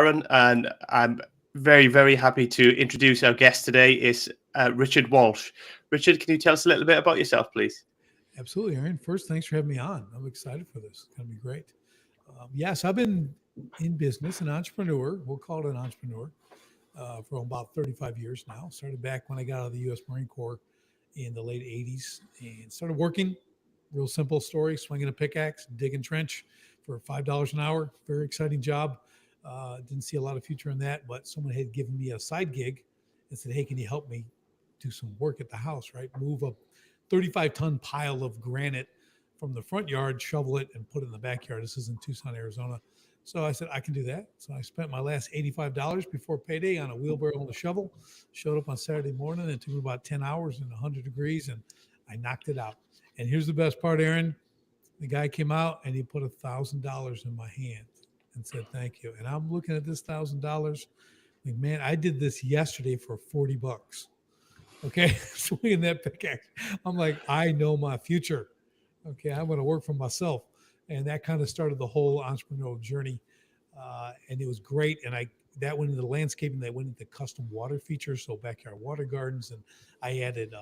Aaron, and I'm very, very happy to introduce our guest today. Is Richard Walsh. Richard, can you tell us a little bit about yourself, please? Absolutely, Aaron. First, thanks for having me on. I'm excited for this. It's going to be great. Yes, I've been in business, an entrepreneur. We'll call it an entrepreneur for about 35 years now. Started back when I got out of the U.S. Marine Corps in the late 80s and started working. Real simple story, swinging a pickaxe, digging trench for $5 an hour. Very exciting job. Didn't see a lot of future in that, but someone had given me a side gig and said, hey, can you help me do some work at the house, right? Move a 35-ton pile of granite from the front yard, shovel it, and put it in the backyard. This is in Tucson, Arizona. So I said, I can do that. So I spent my last $85 before payday on a wheelbarrow and a shovel. Showed up on Saturday morning. It took me about 10 hours and 100 degrees, and I knocked it out. And here's the best part, Aaron. The guy came out and he put $1,000 in my hand and said, thank you. And I'm looking at this $1,000. Like, man, I did this yesterday for $40. Okay. Swinging that pickaxe. I'm like, I know my future. Okay. I'm going to work for myself. And that kind of started the whole entrepreneurial journey. And it was great. And that went into the landscaping, that went into custom water features. So backyard water gardens. And I added,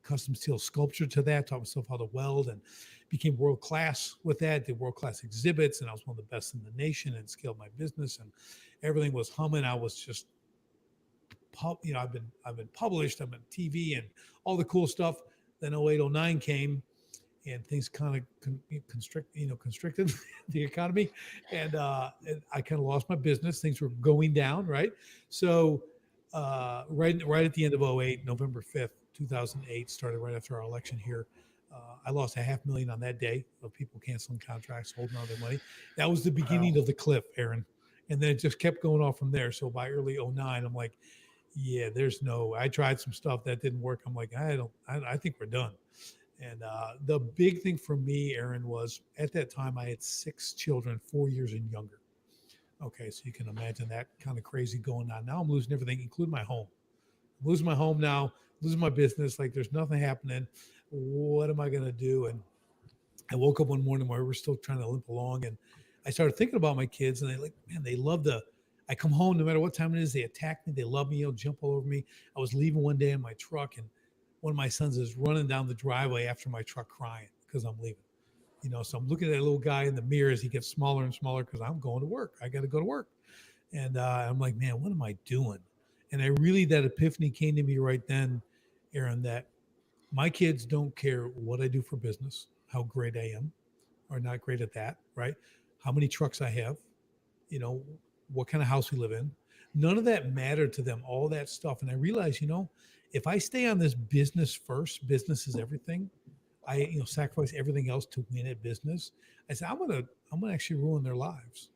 custom steel sculpture to that, taught myself how to weld and became world class with that, did world class exhibits, and I was one of the best in the nation and scaled my business, and everything was humming. I was just, I've been published, I'm on TV and all the cool stuff. Then 0809 came and things kind of constricted the economy, and I kind of lost my business. Things were going down, right? So right at the end of '08, November 5th, 2008, started right after our election here. I lost $500,000 on that day of people canceling contracts, holding on their money. That was the beginning of the cliff, Aaron. And then it just kept going off from there. So by early '09, I'm like, yeah, I tried some stuff that didn't work. I'm like, I think we're done. And the big thing for me, Aaron, was at that time I had 6 children, 4 years and younger. Okay, so you can imagine that kind of crazy going on. Now I'm losing everything, including my home. I'm losing my home now, losing my business. Like there's nothing happening. What am I going to do? And I woke up one morning where we're still trying to limp along. And I started thinking about my kids and they love I come home no matter what time it is. They attack me. They love me. They'll jump all over me. I was leaving one day in my truck and one of my sons is running down the driveway after my truck crying because I'm leaving. So I'm looking at that little guy in the mirror as he gets smaller and smaller because I'm going to work. I got to go to work. And I'm like, man, what am I doing? And that epiphany came to me right then, Aaron, that my kids don't care what I do for business, how great I am or not great at that, right? How many trucks I have, what kind of house we live in. None of that mattered to them, all that stuff. And I realized, if I stay on this business first, business is everything. I sacrifice everything else to win at business. I said, I'm gonna actually ruin their lives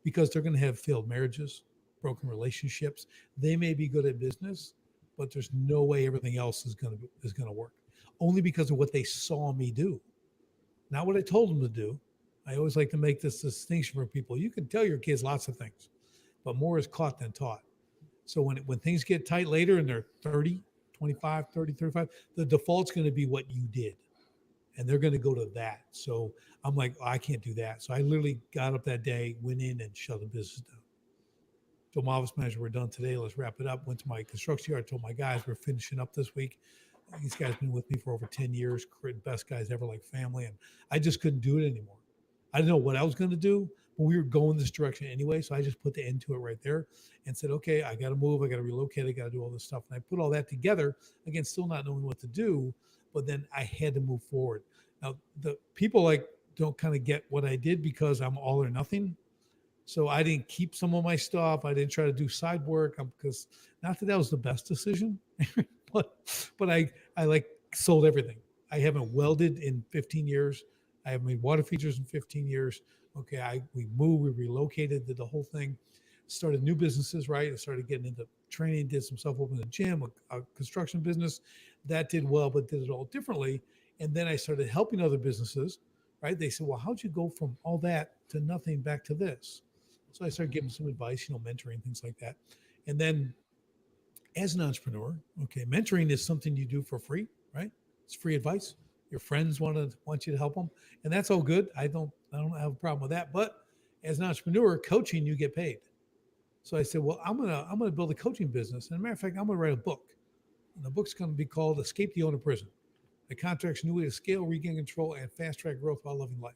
because they're gonna have failed marriages, broken relationships. They may be good at business, but there's no way everything else is gonna work. Only because of what they saw me do, not what I told them to do. I always like to make this distinction for people. You can tell your kids lots of things, but more is caught than taught. So when things get tight later and they're 30, 25, 30, 35, the default's going to be what you did. And they're going to go to that. So I'm like, I can't do that. So I literally got up that day, went in and shut the business down. Told my office manager, we're done today. Let's wrap it up. Went to my construction yard. Told my guys, we're finishing up this week. These guys been with me for over 10 years. Best guys ever, like family. And I just couldn't do it anymore. I didn't know what I was going to do, but we were going this direction anyway. So I just put the end to it right there and said, okay, I got to move. I got to relocate. I got to do all this stuff. And I put all that together, again, still not knowing what to do, but then I had to move forward. Now, the people don't kind of get what I did because I'm all or nothing. So I didn't keep some of my stuff. I didn't try to do side work because not that was the best decision, but I sold everything. I haven't welded in 15 years. I have made water features in 15 years. Okay, we moved, we relocated, did the whole thing, started new businesses, right? I started getting into training, did some stuff, opened a gym, a construction business. That did well, but did it all differently. And then I started helping other businesses, right? They said, well, how'd you go from all that to nothing back to this? So I started giving some advice, mentoring, things like that. And then as an entrepreneur, okay, mentoring is something you do for free, right? It's free advice. Your friends want you to help them, and that's all good. I don't have a problem with that. But as an entrepreneur, coaching, you get paid. So I said, well, I'm gonna build a coaching business. And as a matter of fact, I'm gonna write a book. And the book's gonna be called Escape the Owner Prison. The contract's new way to scale, regain control, and fast track growth while loving life.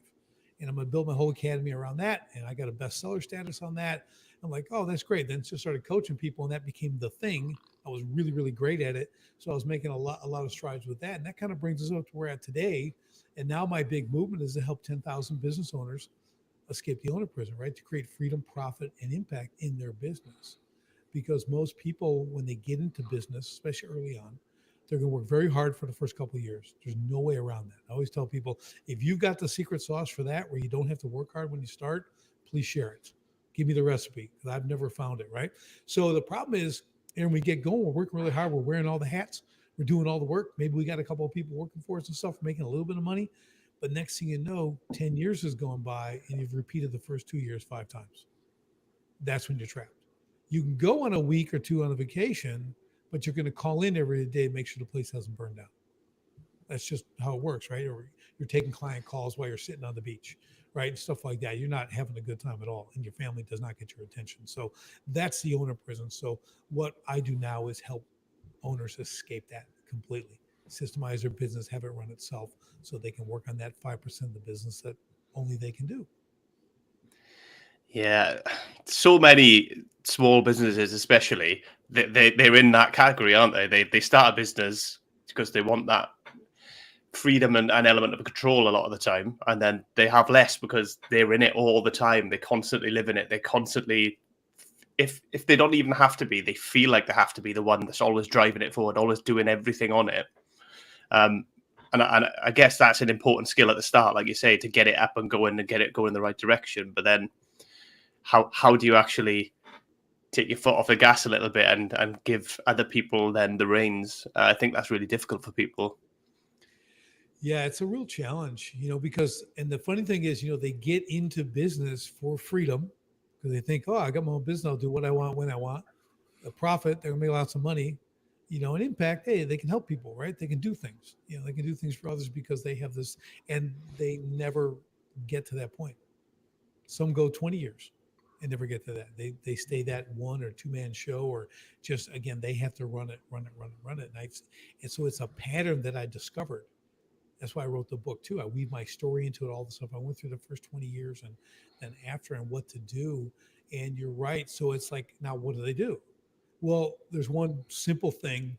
And I'm gonna build my whole academy around that. And I got a bestseller status on that. I'm like, oh, that's great. Then just started coaching people, and that became the thing. I was really, really great at it. So I was making a lot of strides with that. And that kind of brings us up to where we're at today. And now my big movement is to help 10,000 business owners escape the owner prison, right? To create freedom, profit, and impact in their business. Because most people, when they get into business, especially early on, they're going to work very hard for the first couple of years. There's no way around that. I always tell people, if you've got the secret sauce for that, where you don't have to work hard when you start, please share it. Give me the recipe, because I've never found it, right? So the problem is, and we get going, we're working really hard. We're wearing all the hats. We're doing all the work. Maybe we got a couple of people working for us and stuff, making a little bit of money. But next thing you know, 10 years has gone by and you've repeated the first 2 years 5 times. That's when you're trapped. You can go on a week or two on a vacation, but you're going to call in every day to make sure the place hasn't burned down. That's just how it works, right? Or you're taking client calls while you're sitting on the beach, right? And stuff like that. You're not having a good time at all, and your family does not get your attention. So that's the owner prison. So what I do now is help owners escape that completely, systemize their business, have it run itself, so they can work on that 5% of the business that only they can do. Yeah, so many small businesses, especially, they're in that category, aren't they? They start a business because they want that freedom and an element of control a lot of the time, and then they have less because they're in it all the time. They constantly live in it. They constantly, if they don't even have to be, they feel like they have to be the one that's always driving it forward, always doing everything on it. And I guess that's an important skill at the start, like you say, to get it up and going and get it going in the right direction. But then how do you actually take your foot off the gas a little bit and give other people then the reins? I think that's really difficult for people. Yeah, it's a real challenge, because, and the funny thing is, they get into business for freedom because they think, oh, I got my own business. I'll do what I want when I want. A profit, they're going to make lots of money, an impact. Hey, they can help people, right? They can do things, they can do things for others because they have this, and they never get to that point. Some go 20 years and never get to that. They stay that 1 or 2 man show, or just, again, they have to run it. And so it's a pattern that I discovered. That's why I wrote the book too. I weave my story into it, all the stuff I went through the first 20 years and then after, and what to do. And you're right. So it's like, now what do they do? Well, there's one simple thing,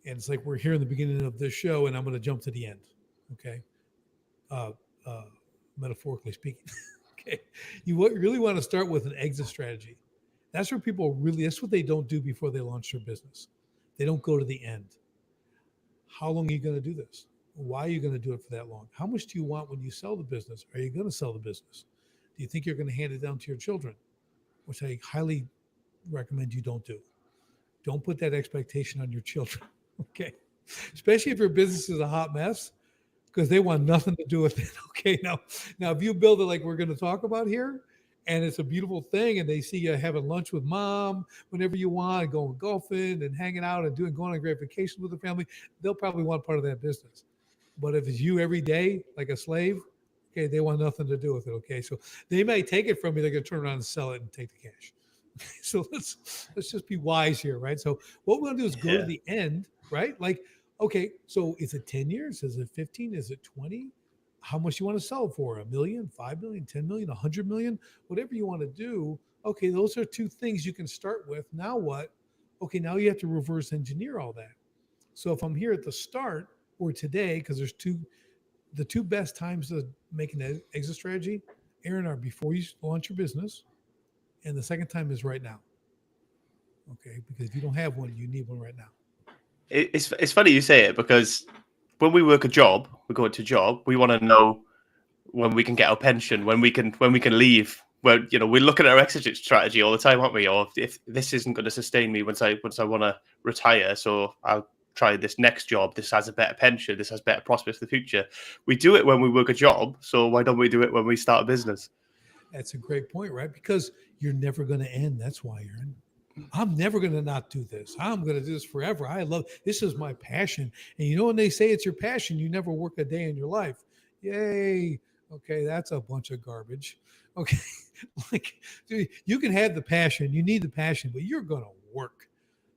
and it's like we're here in the beginning of this show, and I'm going to jump to the end. Okay. Metaphorically speaking. Okay. You really want to start with an exit strategy. That's where people that's what they don't do before they launch their business. They don't go to the end. How long are you going to do this? Why are you going to do it for that long? How much do you want when you sell the business? Are you going to sell the business? Do you think you're going to hand it down to your children? Which I highly recommend you don't do. Don't put that expectation on your children, okay? Especially if your business is a hot mess, because they want nothing to do with it, okay? Now, if you build it like we're going to talk about here, and it's a beautiful thing, and they see you having lunch with mom whenever you want, and going golfing and hanging out and going on a great vacation with the family, they'll probably want part of that business. But if it's you every day, like a slave, okay, they want nothing to do with it, okay? So they may take it from you, they're going to turn around and sell it and take the cash. So let's just be wise here, right? So what we're going to do is go to the end, right? Like, okay, so is it 10 years? Is it 15? Is it 20? How much you want to sell it for? $1 million, $5 million, 10 million, 100 million, whatever you want to do. Okay, those are 2 things you can start with. Now what? Okay, now you have to reverse engineer all that. So if I'm here at the start, or today, because there's the 2 best times to make an exit strategy, Aaron, are before you launch your business, and the second time is right now. Okay, because if you don't have one, you need one right now. It's funny you say it, because when we work a job, we go into a job, we want to know when we can get our pension, when we can leave. Well, we're looking at our exit strategy all the time, aren't we? Or if this isn't going to sustain me once I want to retire, so I'll try this next job. This has a better pension. This has better prospects for the future. We do it when we work a job. So why don't we do it when we start a business? That's a great point, right? Because you're never going to end. That's why, Aaron. I'm never going to not do this. I'm going to do this forever. This is my passion. And when they say it's your passion, you never work a day in your life. Yay. Okay, that's a bunch of garbage. Okay, like dude, you can have the passion, you need the passion, but you're going to work.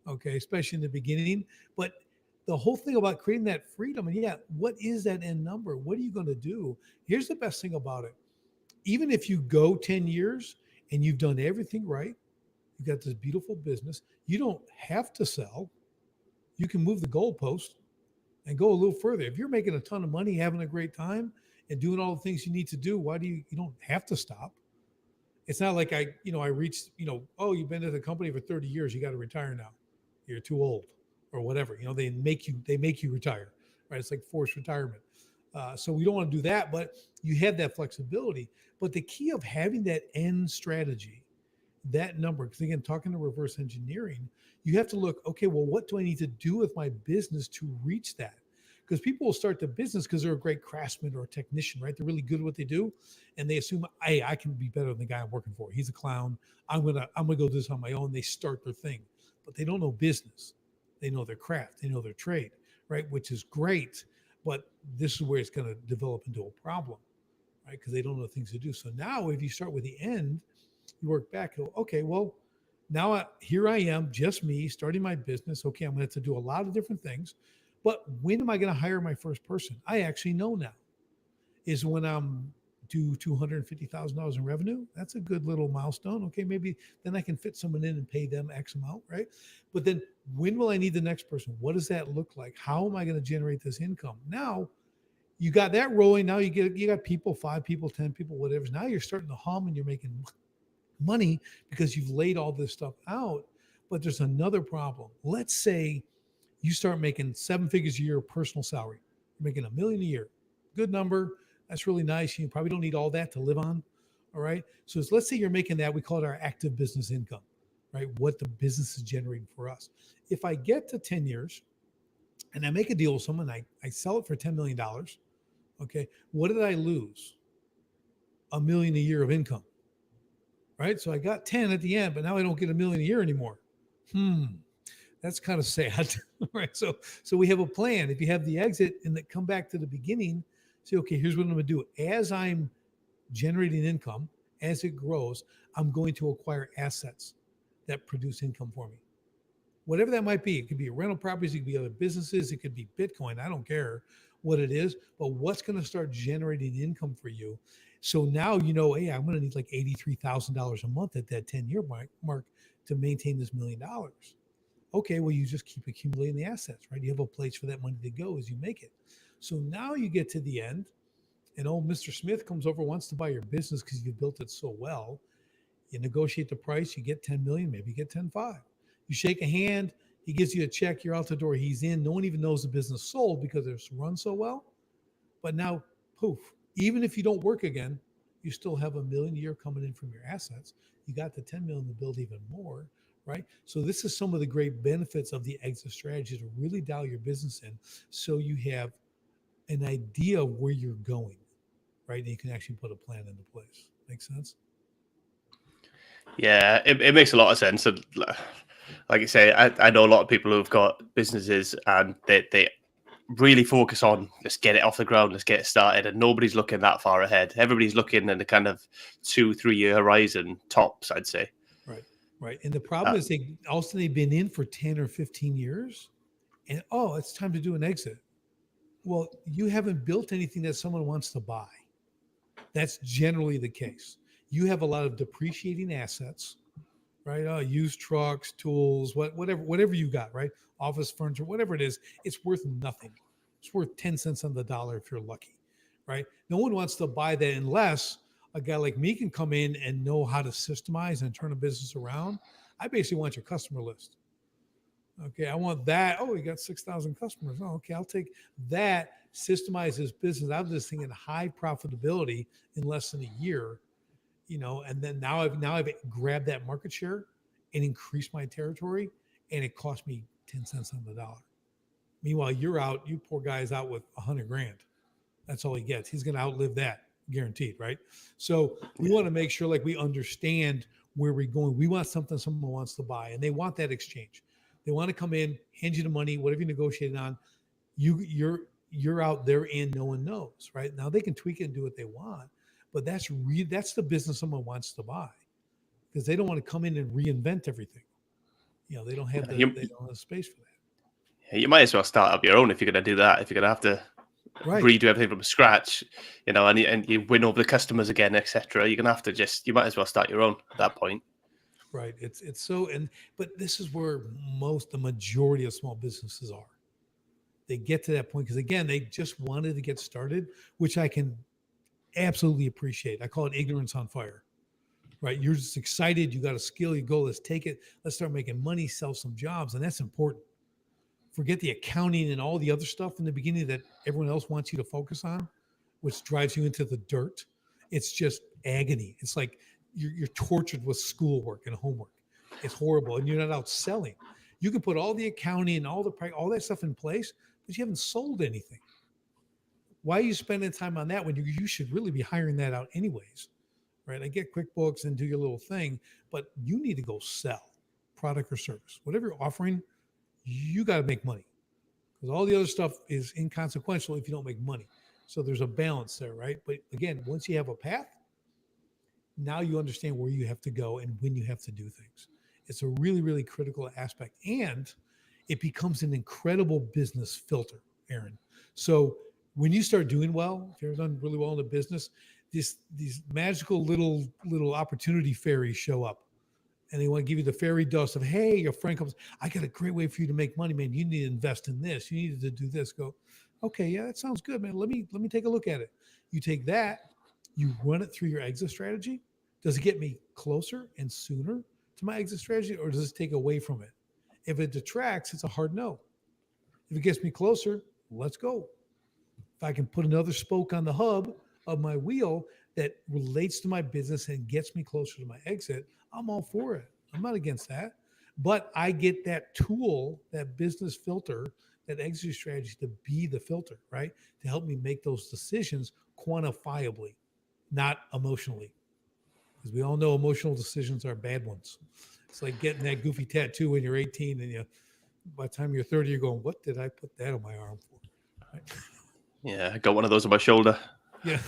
Okay, especially in the beginning. But the whole thing about creating that freedom, and yeah, what is that end number? What are you going to do? Here's the best thing about it. Even if you go 10 years and you've done everything right, you got this beautiful business, you don't have to sell. You can move the goalpost and go a little further. If you're making a ton of money, having a great time, and doing all the things you need to do, why do you don't have to stop? It's not like I reached, oh, you've been at the company for 30 years, you got to retire now. You're too old or whatever. They make you retire, right? It's like forced retirement. So we don't want to do that, but you have that flexibility. But the key of having that end strategy, that number, because again, talking to reverse engineering, you have to look, okay, well, what do I need to do with my business to reach that? Because people will start the business because they're a great craftsman or a technician, right? They're really good at what they do, and they assume, hey, I can be better than the guy I'm working for. He's a clown. I'm gonna go do this on my own. They start their thing, but they don't know business. They know their craft. They know their trade, right? Which is great, but this is where it's going to develop into a problem, right? Because they don't know things to do. So now, if you start with the end, you work back. Okay, well, now here I am, just me, starting my business. Okay, I'm going to have to do a lot of different things. But when am I going to hire my first person? I actually know now. Is when I'm do $250,000 in revenue. That's a good little milestone. Okay, maybe then I can fit someone in and pay them X amount, right? But then when will I need the next person? What does that look like? How am I going to generate this income? Now you got that rolling. Now you got people, 5 people, 10 people, whatever. Now you're starting to hum and you're making money because you've laid all this stuff out. But there's another problem. Let's say you start making 7 figures a year personal salary. You're making $1 million a year. Good number. That's really nice. You probably don't need all that to live on. All right. So let's say you're making that. We call it our active business income, right? What the business is generating for us. If I get to 10 years and I make a deal with someone, I sell it for $10 million. Okay. What did I lose? $1 million a year of income, right? So I got 10 at the end, but now I don't get $1 million a year anymore. That's kind of sad, right? So we have a plan. If you have the exit and then come back to the beginning, say, okay, here's what I'm going to do. As I'm generating income, as it grows, I'm going to acquire assets that produce income for me. Whatever that might be. It could be rental properties, it could be other businesses, it could be Bitcoin. I don't care what it is, but what's going to start generating income for you. So now you know, hey, I'm going to need like $83,000 a month at that 10-year mark to maintain this $1 million. Okay, well, you just keep accumulating the assets, right? You have a place for that money to go as you make it. So now you get to the end, and old Mr. Smith comes over, wants to buy your business because you built it so well. You negotiate the price, you get 10 million, maybe you get 10.5. You shake a hand, he gives you a check, you're out the door, he's in. No one even knows the business sold because it's run so well. But now, poof, even if you don't work again, you still have $1 million a year coming in from your assets. You got the 10 million to build even more. Right. So this is some of the great benefits of the exit strategy to really dial your business in so you have an idea of where you're going, right? And you can actually put a plan into place. Make sense? Yeah, it makes a lot of sense. And like you say, I know a lot of people who've got businesses and they really focus on let's get it off the ground, let's get it started, and nobody's looking that far ahead. Everybody's looking in the kind of 2-3 year horizon tops, I'd say. Right. And the problem is they've been in for 10 or 15 years and it's time to do an exit. Well, you haven't built anything that someone wants to buy. That's generally the case. You have a lot of depreciating assets, right? Used trucks, tools, whatever you got, right? Office furniture, whatever it is, it's worth nothing. It's worth 10 cents on the dollar if you're lucky, right? No one wants to buy that unless a guy like me can come in and know how to systemize and turn a business around. I basically want your customer list. Okay, I want that. Oh, you got 6,000 customers. Oh, okay, I'll take that. Systemize this business. I was just thinking high profitability in less than a year, and then now I've grabbed that market share and increased my territory, and it cost me 10 cents on the dollar. Meanwhile, you poor guy's out with $100,000. That's all he gets. He's going to outlive that. Guaranteed, right? So we want to make sure like we understand where we're going. We want something someone wants to buy, and they want that exchange. They want to come in, hand you the money, whatever you negotiated on. you're out there and no one knows, right? Now they can tweak it and do what they want, but that's the business someone wants to buy because they don't want to come in and reinvent everything. They don't have You, they don't have the space for that. you might as well start up your own if you're going to do that. If you're going to have to Right. redo everything from scratch, and you win over the customers again, etc. You're going to have to you might as well start your own at that point. Right. It's so, but this is where the majority of small businesses are. They get to that point because again, they just wanted to get started, which I can absolutely appreciate. I call it ignorance on fire, right? You're just excited. You got a skill, you go, let's take it. Let's start making money, sell some jobs. And that's important. Forget the accounting and all the other stuff in the beginning that everyone else wants you to focus on, which drives you into the dirt. It's just agony. It's like you're tortured with schoolwork and homework. It's horrible. And you're not out selling. You can put all the accounting and all that stuff in place, but you haven't sold anything. Why are you spending time on that when you should really be hiring that out anyways, right? I get QuickBooks and do your little thing, but you need to go sell product or service. Whatever you're offering, you got to make money because all the other stuff is inconsequential if you don't make money. So there's a balance there, right? But again, once you have a path, now you understand where you have to go and when you have to do things. It's a really, really critical aspect. And it becomes an incredible business filter, Aaron. So when you start doing well, if you've done really well in the business, these magical little opportunity fairies show up. And they want to give you the fairy dust of, hey, your friend comes, I got a great way for you to make money, man. You need to invest in this. You need to do this. Go, okay, yeah, that sounds good, man. Let me take a look at it. You take that, you run it through your exit strategy. Does it get me closer and sooner to my exit strategy, or does it take away from it? If it detracts, it's a hard no. If it gets me closer, let's go. If I can put another spoke on the hub of my wheel that relates to my business and gets me closer to my exit, I'm all for it. I'm not against that. But I get that tool, that business filter, that exit strategy to be the filter, right? To help me make those decisions quantifiably, not emotionally. Because we all know emotional decisions are bad ones. It's like getting that goofy tattoo when you're 18 and by the time you're 30, you're going, what did I put that on my arm for? Right? Yeah, I got one of those on my shoulder. Yeah.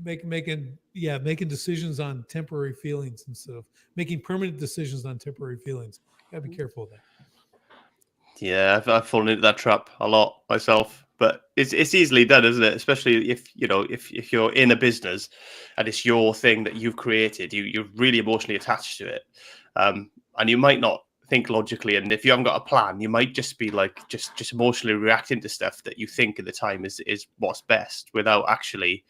making decisions on temporary feelings instead of making permanent decisions on temporary feelings. Gotta be careful of that. Yeah, I've fallen into that trap a lot myself, but it's easily done, isn't it? Especially if you're in a business and it's your thing that you've created, you're really emotionally attached to it, and you might not think logically, and if you haven't got a plan, you might just be like just emotionally reacting to stuff that you think at the time is what's best without actually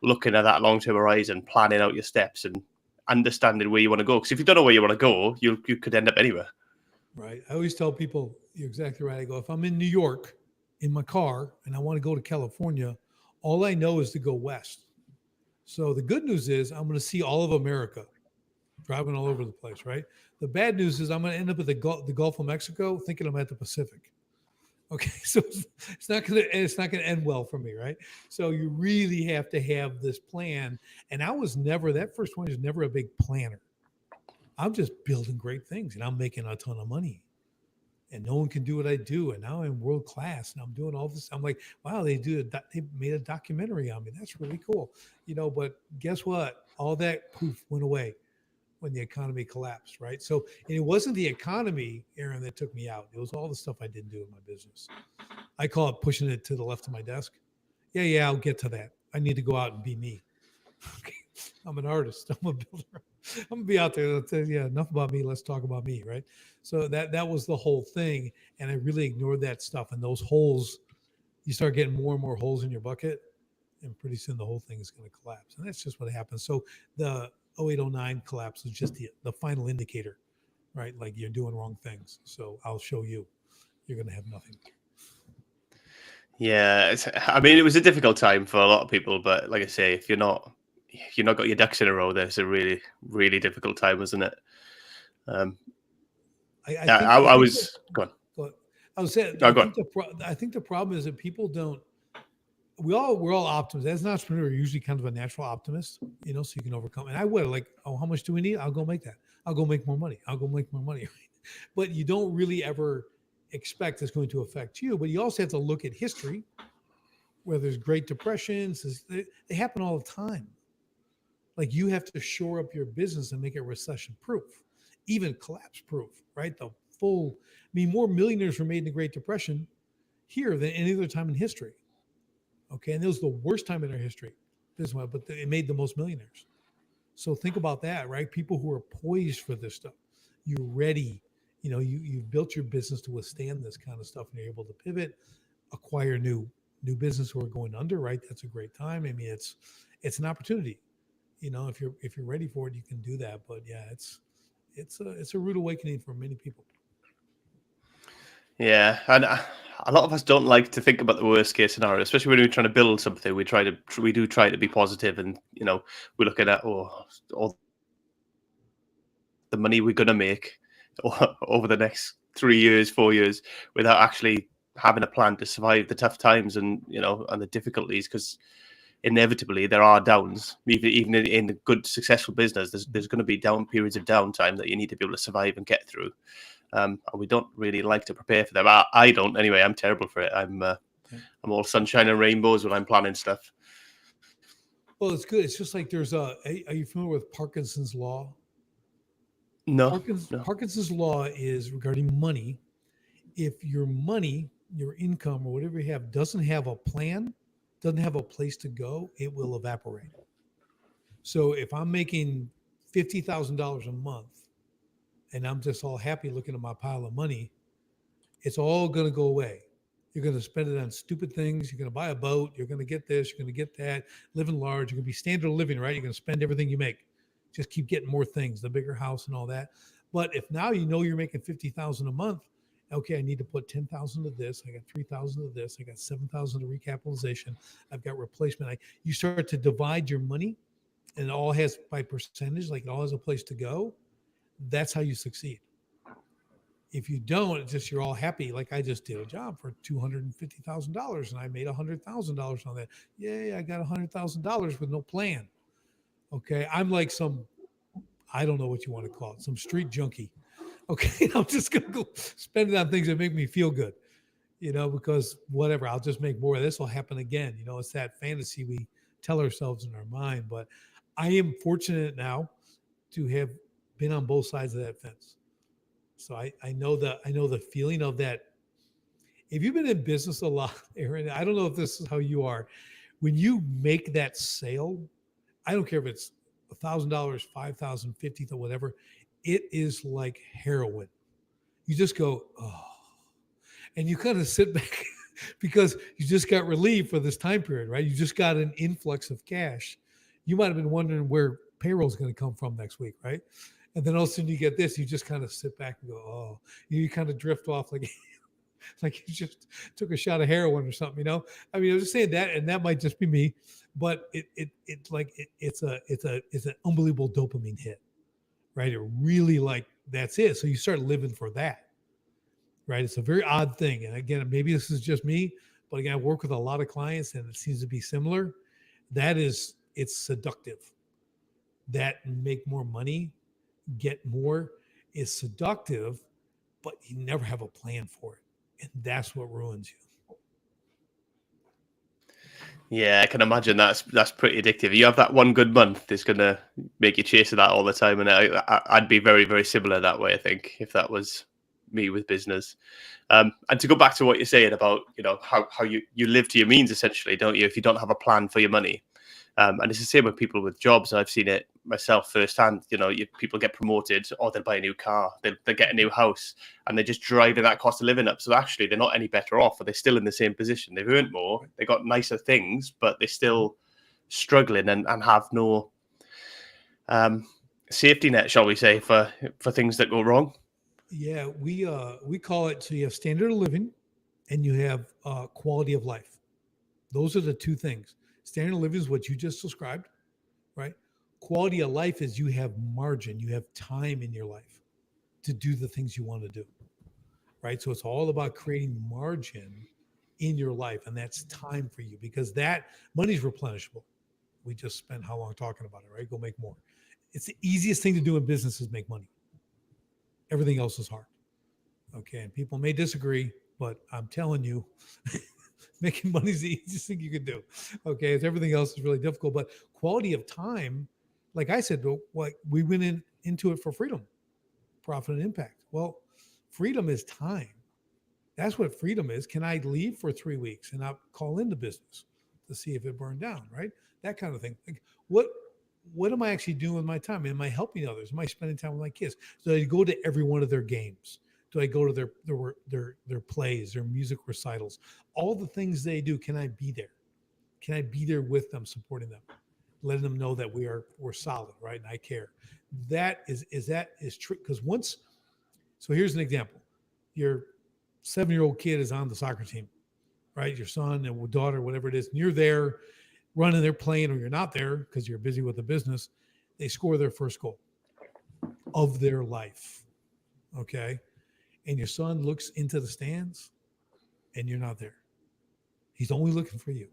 looking at that long-term horizon, planning out your steps and understanding where you want to go. Because if you don't know where you want to go, you could end up anywhere. Right. I always tell people, you're exactly right. I go, if I'm in New York in my car and I want to go to California, all I know is to go west. So the good news is I'm going to see all of America driving all over the place, right? The bad news is I'm going to end up at the Gulf of Mexico thinking I'm at the Pacific. Okay, so it's not going to end well for me, right? So you really have to have this plan. And that first one was never a big planner. I'm just building great things and I'm making a ton of money. And no one can do what I do. And now I'm world class and I'm doing all this. I'm like, wow, they made a documentary on me. That's really cool. But guess what? All that poof went away when the economy collapsed, right? So it wasn't the economy, Aaron, that took me out. It was all the stuff I didn't do in my business. I call it pushing it to the left of my desk. Yeah, I'll get to that. I need to go out and be me. Okay. I'm an artist. I'm a builder. I'm gonna be out there. Yeah, enough about me. Let's talk about me, right? So that was the whole thing, and I really ignored that stuff. And those holes, you start getting more and more holes in your bucket, and pretty soon the whole thing is going to collapse. And that's just what happens. So the 0809 collapse was just the final indicator, right? Like you're doing wrong things. So I'll show you. You're going to have nothing. Yeah, it was a difficult time for a lot of people, but like I say, if you're not got your ducks in a row, there's a really, really difficult time, wasn't it? I was going. I was saying, I think the problem is that people don't. We're all optimists. As an entrepreneur, you're usually kind of a natural optimist, so you can overcome. And I would how much do we need? I'll go make that. I'll go make more money. I'll go make more money. But you don't really ever expect is going to affect you. But you also have to look at history, where there's Great Depressions. They happen all the time. Like you have to shore up your business and make it recession proof, even collapse proof, right? More millionaires were made in the Great Depression here than any other time in history. Okay. And it was the worst time in our history, but it made the most millionaires. So think about that, right? People who are poised for this stuff, you're ready. You've built your business to withstand this kind of stuff, and you're able to pivot, acquire new business who are going under, right? That's a great time. I mean, it's an opportunity. If you're ready for it, you can do that. But yeah, it's a rude awakening for many people. Yeah, and a lot of us don't like to think about the worst case scenario, especially when we're trying to build something. We do try to be positive, and we're looking at all the money we're gonna make over the next 3 years, 4 years, without actually having a plan to survive the tough times and and the difficulties, because inevitably there are downs. Even in a good successful business, there's going to be periods of downtime that you need to be able to survive and get through. And we don't really like to prepare for them. I don't anyway. I'm terrible for it. I'm all sunshine and rainbows when I'm planning stuff. Well, it's good. It's just like are you familiar with Parkinson's law? No. Parkinson's law is regarding money. If your money, your income, or whatever you have doesn't have a plan, doesn't have a place to go, it will evaporate. So if I'm making $50,000 a month and I'm just all happy looking at my pile of money, it's all going to go away. You're going to spend it on stupid things. You're going to buy a boat. You're going to get this. You're going to get that. Living large. You're going to be standard of living, right? You're going to spend everything you make. Just keep getting more things, the bigger house and all that. But if now you're making $50,000 a month, okay, I need to put 10,000 of this. I got 3,000 of this. I got 7,000 of recapitalization. I've got replacement. You start to divide your money, and it all has by percentage, like it all has a place to go. That's how you succeed. If you don't, it's just you're all happy. Like I just did a job for $250,000 and I made $100,000 on that. Yay, I got $100,000 with no plan. Okay, I'm like I don't know what you want to call it, some street junkie. Okay, I'm just going to go spend it on things that make me feel good, because whatever, I'll just make more of this will happen again. It's that fantasy we tell ourselves in our mind. But I am fortunate now to have been on both sides of that fence. So I know the feeling of that. If you've been in business a lot, Aaron, I don't know if this is how you are. When you make that sale, I don't care if it's $1,000, $5,000, $50,000, whatever. It is like heroin. You just go, oh, and you kind of sit back because you just got relief for this time period, right? You just got an influx of cash. You might have been wondering where payroll is going to come from next week, right? And then all of a sudden you get this, you just kind of sit back and go, oh, you kind of drift off like you just took a shot of heroin or something, I mean, I was just saying that, and that might just be me, but it's an unbelievable dopamine hit. Right. It really that's it. So you start living for that. Right. It's a very odd thing. And again, maybe this is just me, but again, I work with a lot of clients and it seems to be similar. It's seductive. That make more money, get more is seductive, but you never have a plan for it. And that's what ruins you. Yeah, I can imagine that's pretty addictive. You have that one good month, it's going to make you chase that all the time. And I'd be very, very similar that way, I think, if that was me with business. And to go back to what you're saying about, how you live to your means, essentially, don't you, if you don't have a plan for your money. And it's the same with people with jobs. I've seen it myself firsthand. People get promoted or they'll buy a new car, they get a new house, and they're just driving that cost of living up. So actually, they're not any better off, or they're still in the same position. They've earned more, they got nicer things, but they're still struggling and have no safety net, shall we say, for things that go wrong. Yeah, we call it. So you have standard of living, and you have quality of life. Those are the two things. Standard of living is what you just described, right? Quality of life is you have margin, you have time in your life to do the things you want to do, right? So it's all about creating margin in your life, and that's time for you, because that money's replenishable. We just spent how long talking about it, right? Go make more. It's the easiest thing to do in business is make money. Everything else is hard. Okay. And people may disagree, but I'm telling you, making money is the easiest thing you can do. Okay. It's, everything else is really difficult, but quality of time, like I said, what we went into it for freedom, profit and impact. Well, freedom is time. That's what freedom is. Can I leave for 3 weeks and not call into business to see if it burned down? Right. That kind of thing. Like, what am I actually doing with my time? Am I helping others? Am I spending time with my kids? Do I go to every one of their games? Do I go to their plays, their music recitals, all the things they do? Can I be there? Can I be there with them, supporting them, letting them know that we're solid, right? And I care. That is true. Because once, so here's an example: your 7-year-old kid is on the soccer team, right? Your son and daughter, whatever it is, and you're there running, they're playing, or you're not there because you're busy with the business. They score their first goal of their life. Okay. And your son looks into the stands and you're not there. He's only looking for you.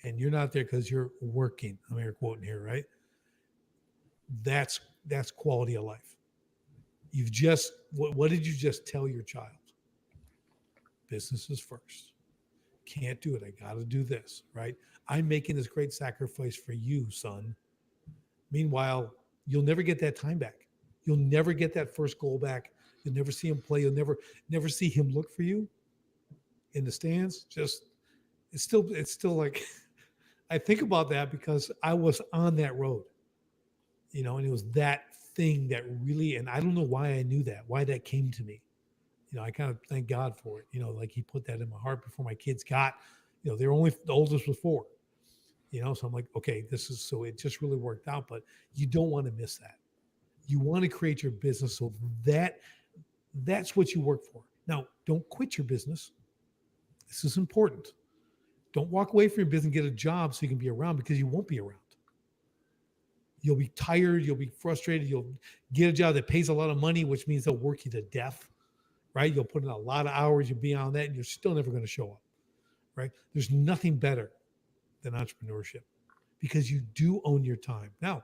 And you're not there because you're working. I'm air quoting here, right? That's quality of life. You've just, what did you just tell your child? Business is first. Can't do it. I got to do this, right? I'm making this great sacrifice for you, son. Meanwhile, you'll never get that time back. You'll never get that first goal back. You'll never see him play. You'll never see him look for you in the stands. Just, it's still like, I think about that because I was on that road, and it was that thing that really, and I don't know why I knew that, why that came to me. I kind of thank God for it. Like he put that in my heart before my kids got, they're only, the oldest was 4, so I'm like, okay, so it just really worked out, but you don't want to miss that. You want to create your business so that's what you work for. Now, don't quit your business. This is important. Don't walk away from your business and get a job so you can be around, because you won't be around. You'll be tired. You'll be frustrated. You'll get a job that pays a lot of money, which means they'll work you to death. Right? You'll put in a lot of hours, you'll be on that, and you're still never going to show up, right? There's nothing better than entrepreneurship because you do own your time. Now,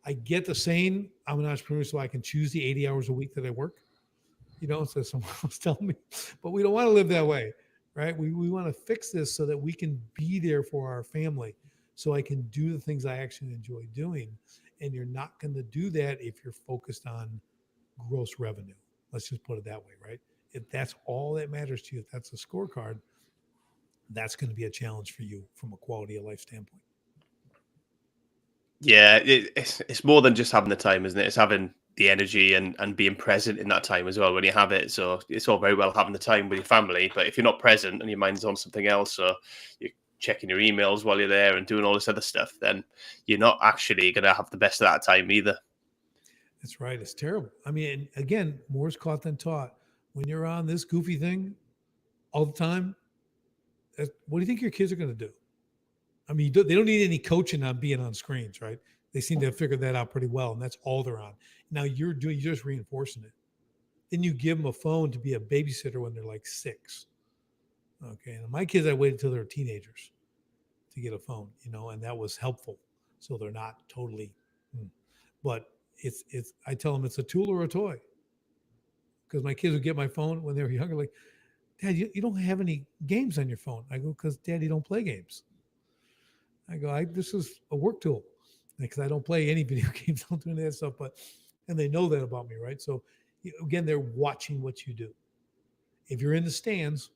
I get the saying, I'm an entrepreneur so I can choose the 80 hours a week that I work, so someone else tell me, but we don't want to live that way, right? We want to fix this so that we can be there for our family, so I can do the things I actually enjoy doing. And you're not going to do that if you're focused on gross revenue. Let's just put it that way, right? If that's all that matters to you, if that's a scorecard, that's going to be a challenge for you from a quality of life standpoint. Yeah, it's more than just having the time, isn't it? It's having the energy and being present in that time as well when you have it. So it's all very well having the time with your family, but if you're not present and your mind's on something else, or you're checking your emails while you're there and doing all this other stuff, then you're not actually going to have the best of that time either. That's right. It's terrible. I mean, again, more's caught than taught. When you're on this goofy thing all the time, what do you think your kids are going to do? I mean, they don't need any coaching on being on screens, right? They seem to have figured that out pretty well, and that's all they're on. Now you're just reinforcing it. Then you give them a phone to be a babysitter when they're like 6. Okay. And my kids, I waited till they were teenagers to get a phone, and that was helpful. So they're not totally, but I tell them it's a tool or a toy. Because my kids would get my phone when they were younger, like, Dad, you don't have any games on your phone. I go, because Daddy don't play games. I go, this is a work tool, because I don't play any video games. I don't do any of that stuff. And they know that about me, right? So again, they're watching what you do. If you're in the stands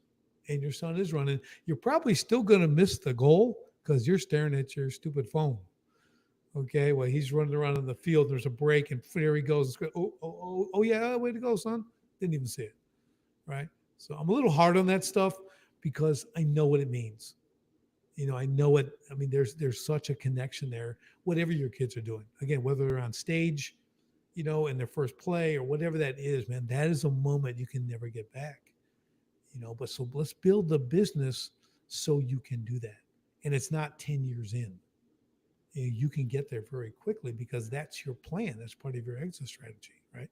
and your son is running, you're probably still going to miss the goal because you're staring at your stupid phone. Okay, well, he's running around in the field. There's a break, and there he goes. Oh, yeah, way to go, son. Didn't even see it, right? So I'm a little hard on that stuff because I know what it means. I know it. I mean, there's such a connection there, whatever your kids are doing. Again, whether they're on stage, in their first play or whatever that is, man, that is a moment you can never get back. But so let's build the business so you can do that. And it's not 10 years in. You can get there very quickly because that's your plan. That's part of your exit strategy, right?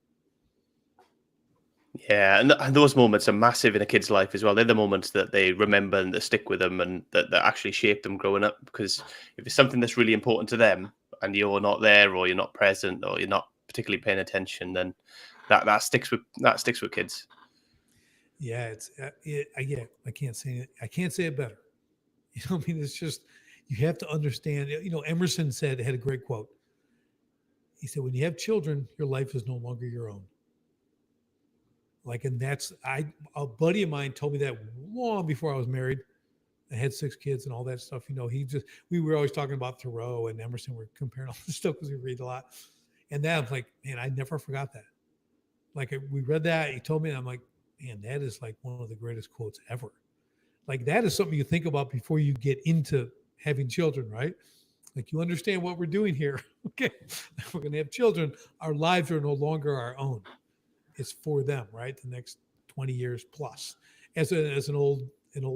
Yeah, and those moments are massive in a kid's life as well. They're the moments that they remember and that stick with them and that actually shape them growing up. Because if it's something that's really important to them and you're not there, or you're not present, or you're not particularly paying attention, then that sticks with kids. Yeah, I can't say it. I can't say it better. You know, what I mean, it's just you have to understand. You know, Emerson had a great quote. He said, "When you have children, your life is no longer your own." Like, and that's a buddy of mine told me that long before I was married. I had 6 kids and all that stuff. You know, we were always talking about Thoreau and Emerson. We're comparing all this stuff because we read a lot. And that I'm like, man, I never forgot that. Like we read that, he told me, and I'm like, man, that is like one of the greatest quotes ever. Like that is something you think about before you get into having children, right? Like you understand what we're doing here. Okay, we're going to have children. Our lives are no longer our own. It's for them, right? The next 20 years plus. As an old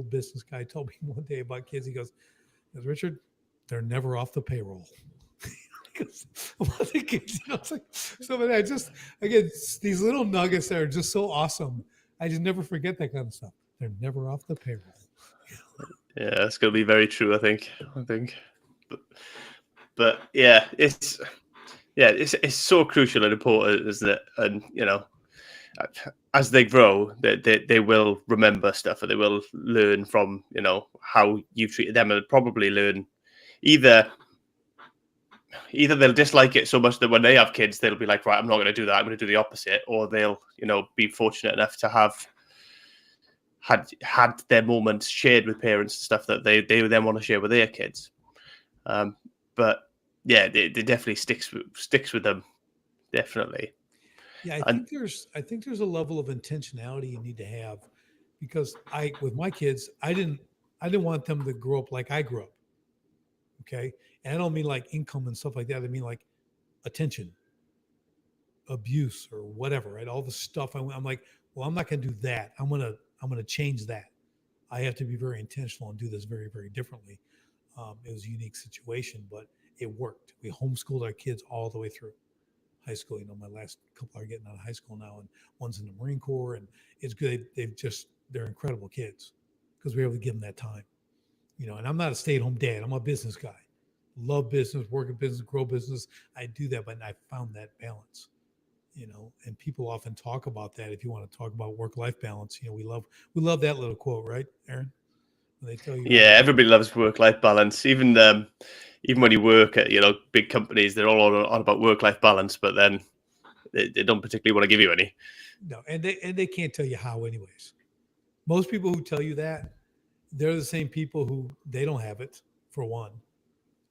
business guy told me one day about kids, he goes, Richard, they're never off the payroll. Because the kids, you know, it's like so many. I just again these little nuggets that are just so awesome. I just never forget that kind of stuff. They're never off the payroll. Yeah, that's going to be very true. I think, but yeah, it's so crucial and important, isn't it? And you know, as they grow, they will remember stuff, and they will learn from how you've treated them, and probably learn either they'll dislike it so much that when they have kids, they'll be like, right, I'm not going to do that. I'm going to do the opposite. Or they'll, be fortunate enough to have had their moments shared with parents and stuff that they then want to share with their kids. But yeah, it definitely sticks with them. Definitely. Yeah, I think there's a level of intentionality you need to have because with my kids, I didn't want them to grow up like I grew up. Okay. And I don't mean like income and stuff like that. I mean like attention, abuse, or whatever, right? All the stuff I'm like, well, I'm not going to do that. I'm going to change that. I have to be very intentional and do this very, very differently. It was a unique situation, but it worked. We homeschooled our kids all the way through high school. You know, my last couple are getting out of high school now, and one's in the Marine Corps, and it's good. They're incredible kids because we were able to give them that time. You know, and I'm not a stay-at-home dad. I'm a business guy. Love business, work in business, grow business. I do that, but I found that balance. You know, and people often talk about that. If you want to talk about work-life balance, you know, we love that little quote, right, Aaron? When they tell you, yeah, everybody loves work-life balance. Even when you work at big companies, they're all on about work-life balance, but then they don't particularly want to give you any. No, and they can't tell you how, anyways. Most people who tell you that, they're the same people who they don't have it, for one,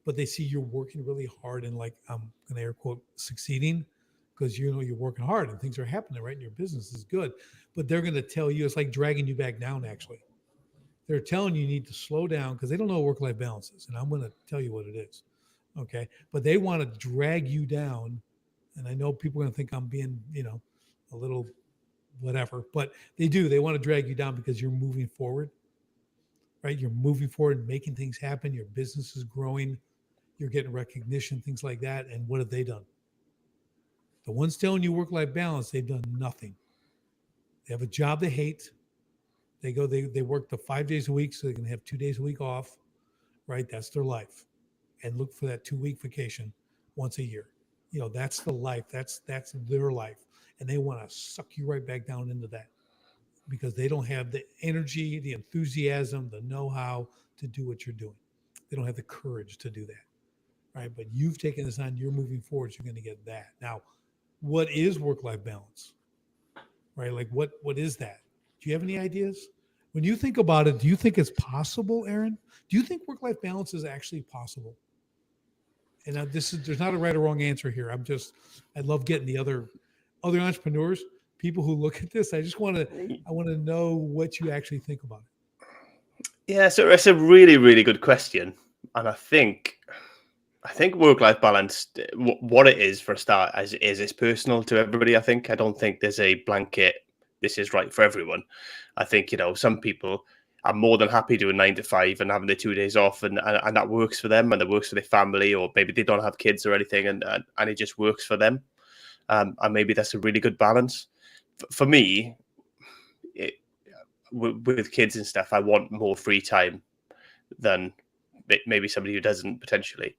but they see you're working really hard and like I'm gonna air quote succeeding because you're working hard and things are happening, right? And your business is good. But they're gonna tell you it's like dragging you back down, actually. They're telling you need to slow down because they don't know what work-life balance is. And I'm gonna tell you what it is. Okay. But they want to drag you down. And I know people are gonna think I'm being, a little whatever, but they do. They want to drag you down because you're moving forward, right? You're moving forward, making things happen. Your business is growing. You're getting recognition, things like that. And what have they done? The ones telling you work-life balance, they've done nothing. They have a job they hate. They work the 5 days a week so they can have 2 days a week off, right? That's their life. And look for that 2-week vacation once a year. You know, that's the life. That's their life. And they want to suck you right back down into that because they don't have the energy, the enthusiasm, the know-how to do what you're doing. They don't have the courage to do that. Right. But you've taken this on, you're moving forward, so you're going to get that. Now, what is work-life balance? Right? Like what is that? Do you have any ideas? When you think about it, do you think it's possible, Aaron? Do you think work-life balance is actually possible? And there's not a right or wrong answer here. I love getting the other entrepreneurs, people who look at this. I want to know what you actually think about it. Yeah, so it's a really, really good question. And I think work-life balance, what it is for a start, is it's personal to everybody. I don't think there's a blanket, this is right for everyone. I think, some people are more than happy doing 9 to 5 and having their 2 days off, and that works for them, and it works for their family, or maybe they don't have kids or anything, and it just works for them. And maybe that's a really good balance. For me, with kids and stuff, I want more free time than maybe somebody who doesn't, potentially.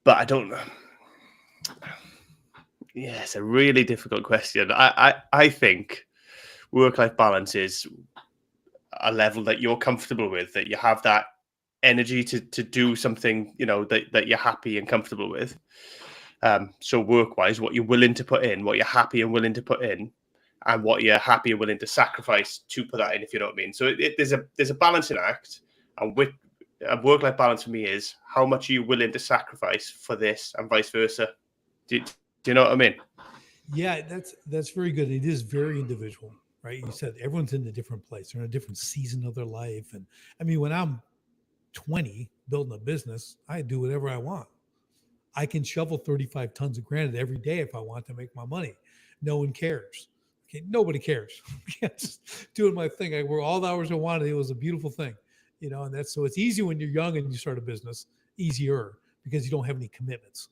But I don't. Yeah, it's a really difficult question. I think work-life balance is a level that you're comfortable with, that you have that energy to do something, that you're happy and comfortable with. So work-wise, what you're willing to put in, what you're happy and willing to put in, and what you're happy and willing to sacrifice to put that in, if you know what I mean. So there's a balancing act, and with a work-life balance for me is how much are you willing to sacrifice for this, and vice versa. Do you know what I mean? Yeah, that's very good. It is very individual, right? You said everyone's in a different place. They're in a different season of their life. And I mean, when I'm 20 building a business, I do whatever I want. I can shovel 35 tons of granite every day if I want to make my money. No one cares. Okay, nobody cares. Just doing my thing. I work all the hours I wanted. It was a beautiful thing, and that's so it's easy when you're young and you start a business, easier because you don't have any commitments,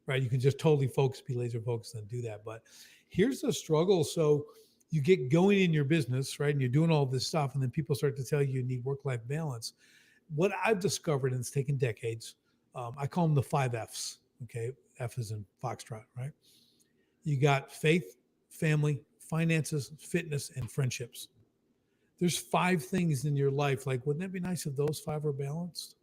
right? You can just totally focus, be laser focused and do that. But here's the struggle. So you get going in your business, right? And you're doing all this stuff. And then people start to tell you need work-life balance. What I've discovered, and it's taken decades, I call them the 5 F's. Okay. F is in Foxtrot, right? You got faith, family, finances, fitness, and friendships. There's 5 things in your life. Like, wouldn't that be nice if those 5 are balanced?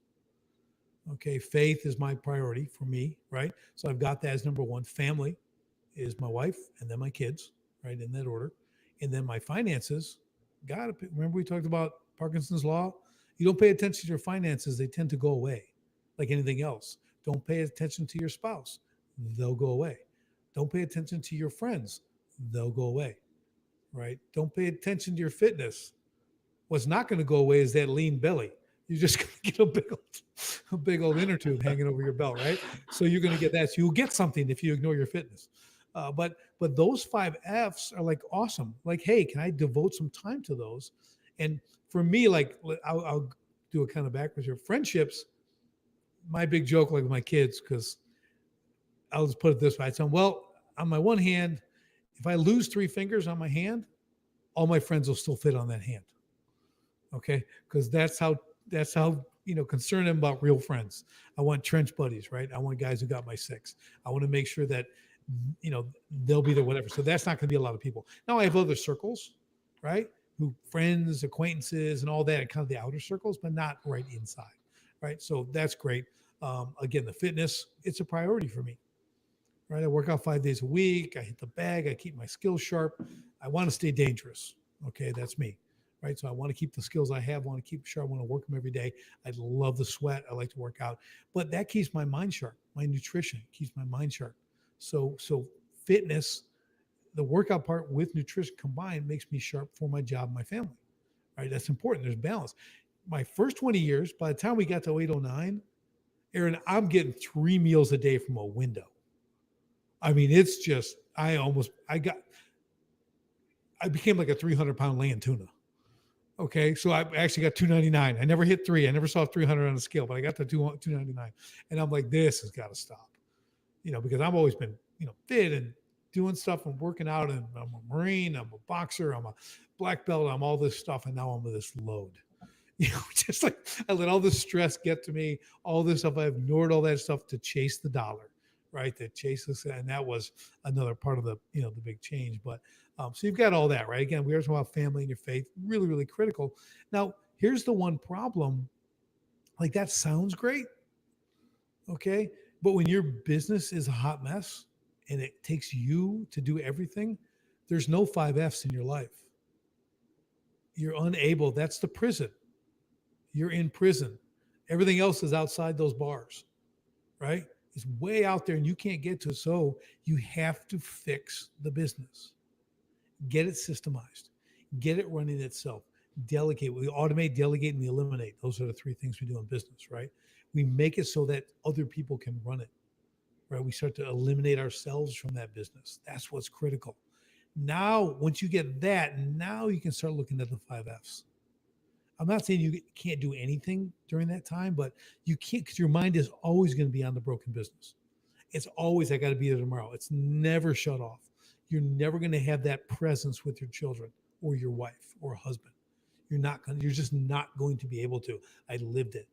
Okay. Faith is my priority for me, right? So I've got that as number 1. Family is my wife and then my kids, right? In that order. And then my finances, remember we talked about Parkinson's law? You don't pay attention to your finances, they tend to go away like anything else. Don't pay attention to your spouse, they'll go away. Don't pay attention to your friends, they'll go away, right? Don't pay attention to your fitness. What's not going to go away is that lean belly. You're just going to get a big old inner tube hanging over your belt, right? So you're going to get that. So you'll get something if you ignore your fitness. But those 5 F's are like awesome. Like, hey, can I devote some time to those? And for me, like I'll do a kind of backwards here. Friendships, my big joke, like with my kids, because I'll just put it this way. I tell them, well, on my one hand, if I lose 3 fingers on my hand, all my friends will still fit on that hand. Okay, because that's how concerned I'm about real friends. I want trench buddies, right? I want guys who got my 6. I want to make sure that they'll be there, whatever. So that's not going to be a lot of people. Now I have other circles, right? Who friends, acquaintances, and all that, kind of the outer circles, but not right inside, right? So that's great. Again, the fitness, it's a priority for me, right? I work out 5 days a week. I hit the bag. I keep my skills sharp. I want to stay dangerous. Okay, that's me, right? So I want to keep the skills I have. I want to keep sharp. I want to work them every day. I love the sweat. I like to work out, but that keeps my mind sharp. My nutrition keeps my mind sharp. So fitness, the workout part with nutrition combined makes me sharp for my job, my family, right? That's important. There's balance. My first 20 years, by the time we got to 809, Aaron, I'm getting 3 meals a day from a window. I mean, it's just, I became like a 300-pound laying tuna. Okay. So I actually got 299. I never hit 3. I never saw 300 on the scale, but I got to 299. And I'm like, this has got to stop, because I've always been, fit and doing stuff and working out. And I'm a Marine, I'm a boxer, I'm a black belt, I'm all this stuff. And now I'm with this load, just like I let all this stress get to me, all this stuff. I ignored all that stuff to chase the dollar, right? To chase this. And that was another part of the, the big change. But so you've got all that, right? Again, we are talking about family and your faith, really, really critical. Now, here's the one problem. Like, that sounds great. Okay. But when your business is a hot mess and it takes you to do everything, there's no 5 F's in your life. You're unable. That's the prison. You're in prison. Everything else is outside those bars, right? It's way out there and you can't get to it. So you have to fix the business. Get it systemized. Get it running itself. Delegate. We automate, delegate, and we eliminate. Those are the 3 things we do in business, right? We make it so that other people can run it, right? We start to eliminate ourselves from that business. That's what's critical. Now, once you get that, now you can start looking at the 5 F's. I'm not saying you can't do anything during that time, but you can't, because your mind is always going to be on the broken business. It's always, I got to be there tomorrow. It's never shut off. You're never going to have that presence with your children or your wife or husband. You're just not going to be able to. I lived it.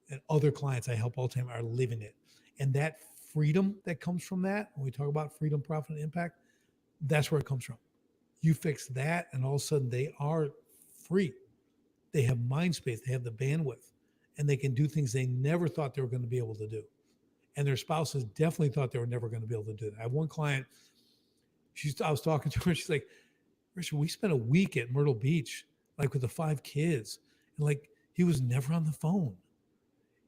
And other clients I help all the time are living it. And that freedom that comes from that, when we talk about freedom, profit, and impact, that's where it comes from. You fix that, and all of a sudden they are free. They have mind space, they have the bandwidth, and they can do things they never thought they were going to be able to do. And their spouses definitely thought they were never going to be able to do that. I have one client, I was talking to her, she's like, Richard, we spent a week at Myrtle Beach, like with the 5 kids. And like, he was never on the phone.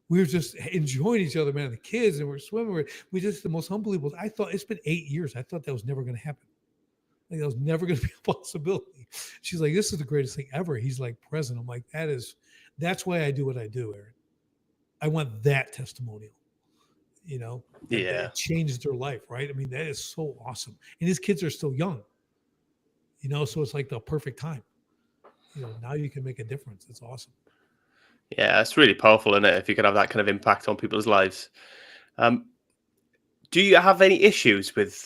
We were just enjoying each other, man. The kids, and we're swimming. We just the most unbelievable. I thought it's been 8 years. I thought that was never going to happen. Like that was never going to be a possibility. She's like, this is the greatest thing ever. He's like present. I'm like, that's why I do what I do, Aaron. I want that testimonial. That changed their life, right? I mean, that is so awesome. And his kids are still young, so it's like the perfect time. Now you can make a difference. It's awesome. Yeah, it's really powerful, isn't it? If you can have that kind of impact on people's lives. Do you have any issues with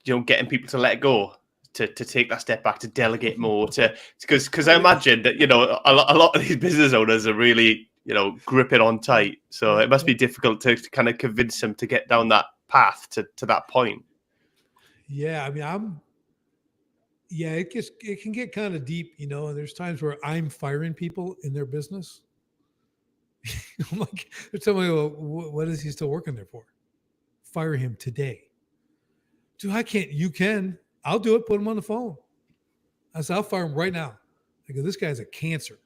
getting people to let go, to take that step back, to delegate more, because I imagine that a lot of these business owners are really gripping on tight, so it must be difficult to kind of convince them to get down that path to that point. Yeah, I mean, it can get kind of deep, and there's times where I'm firing people in their business. I'm like, they're telling me, well, what is he still working there for? Fire him today. Dude, I can't. You can. I'll do it. Put him on the phone. I said, I'll fire him right now. I go, this guy's a cancer.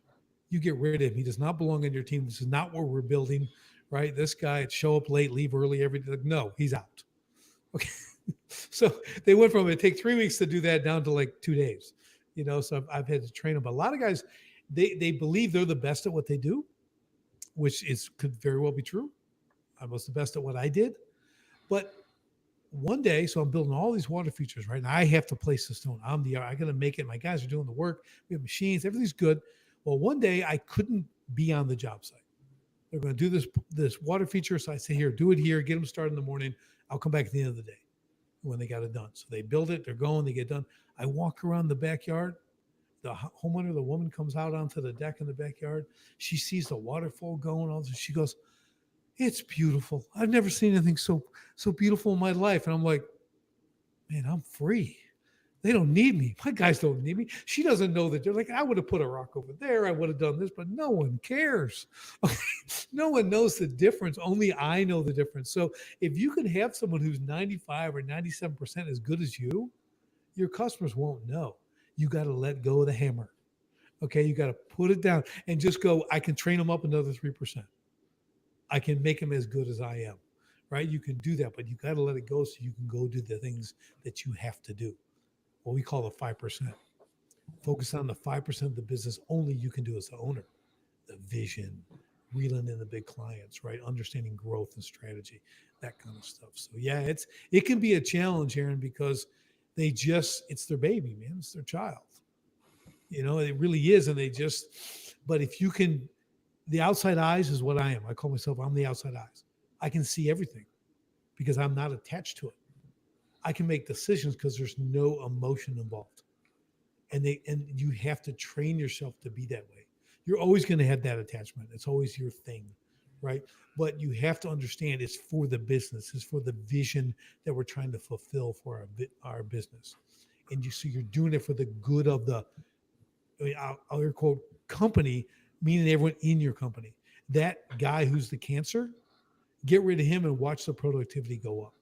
You get rid of him. He does not belong in your team. This is not what we're building, right? This guy show up late, leave early every day. Like, no, he's out. Okay. So they went from it take 3 weeks to do that down to like 2 days, so I've had to train them. But a lot of guys, they believe they're the best at what they do, which could very well be true. I was the best at what I did. But one day, so I'm building all these water features, right? And I have to place the stone. I got to make it. My guys are doing the work. We have machines. Everything's good. Well, one day I couldn't be on the job site. They're going to do this water feature. So I say, here, do it here. Get them started in the morning. I'll come back at the end of the day when they got it done. So they build it. They're going. They get done. I walk around the backyard. The homeowner, the woman, comes out onto the deck in the backyard. She sees the waterfall going. All this. She goes, it's beautiful. I've never seen anything so beautiful in my life. And I'm like, man, I'm free. They don't need me. My guys don't need me. She doesn't know that. They're like, I would have put a rock over there. I would have done this, but no one cares. No one knows the difference. Only I know the difference. So if you can have someone who's 95 or 97% as good as you, your customers won't know. You got to let go of the hammer. Okay. You got to put it down and just go, I can train them up another 3%. I can make them as good as I am, right? You can do that, but you got to let it go so you can go do the things that you have to do. What we call the 5%. Focus on the 5% of the business only you can do as the owner. The vision, reeling in the big clients, right? Understanding growth and strategy, that kind of stuff. So yeah, it can be a challenge, Aaron, because it's their baby, man. It's their child. It really is. And but if you can, the outside eyes is what I am. I call myself, I'm the outside eyes. I can see everything because I'm not attached to it. I can make decisions because there's no emotion involved. And you have to train yourself to be that way. You're always going to have that attachment. It's always your thing, right? But you have to understand it's for the business. It's for the vision that we're trying to fulfill for our business. And so you're doing it for the good of I'll quote, company, meaning everyone in your company. That guy who's the cancer, get rid of him and watch the productivity go up.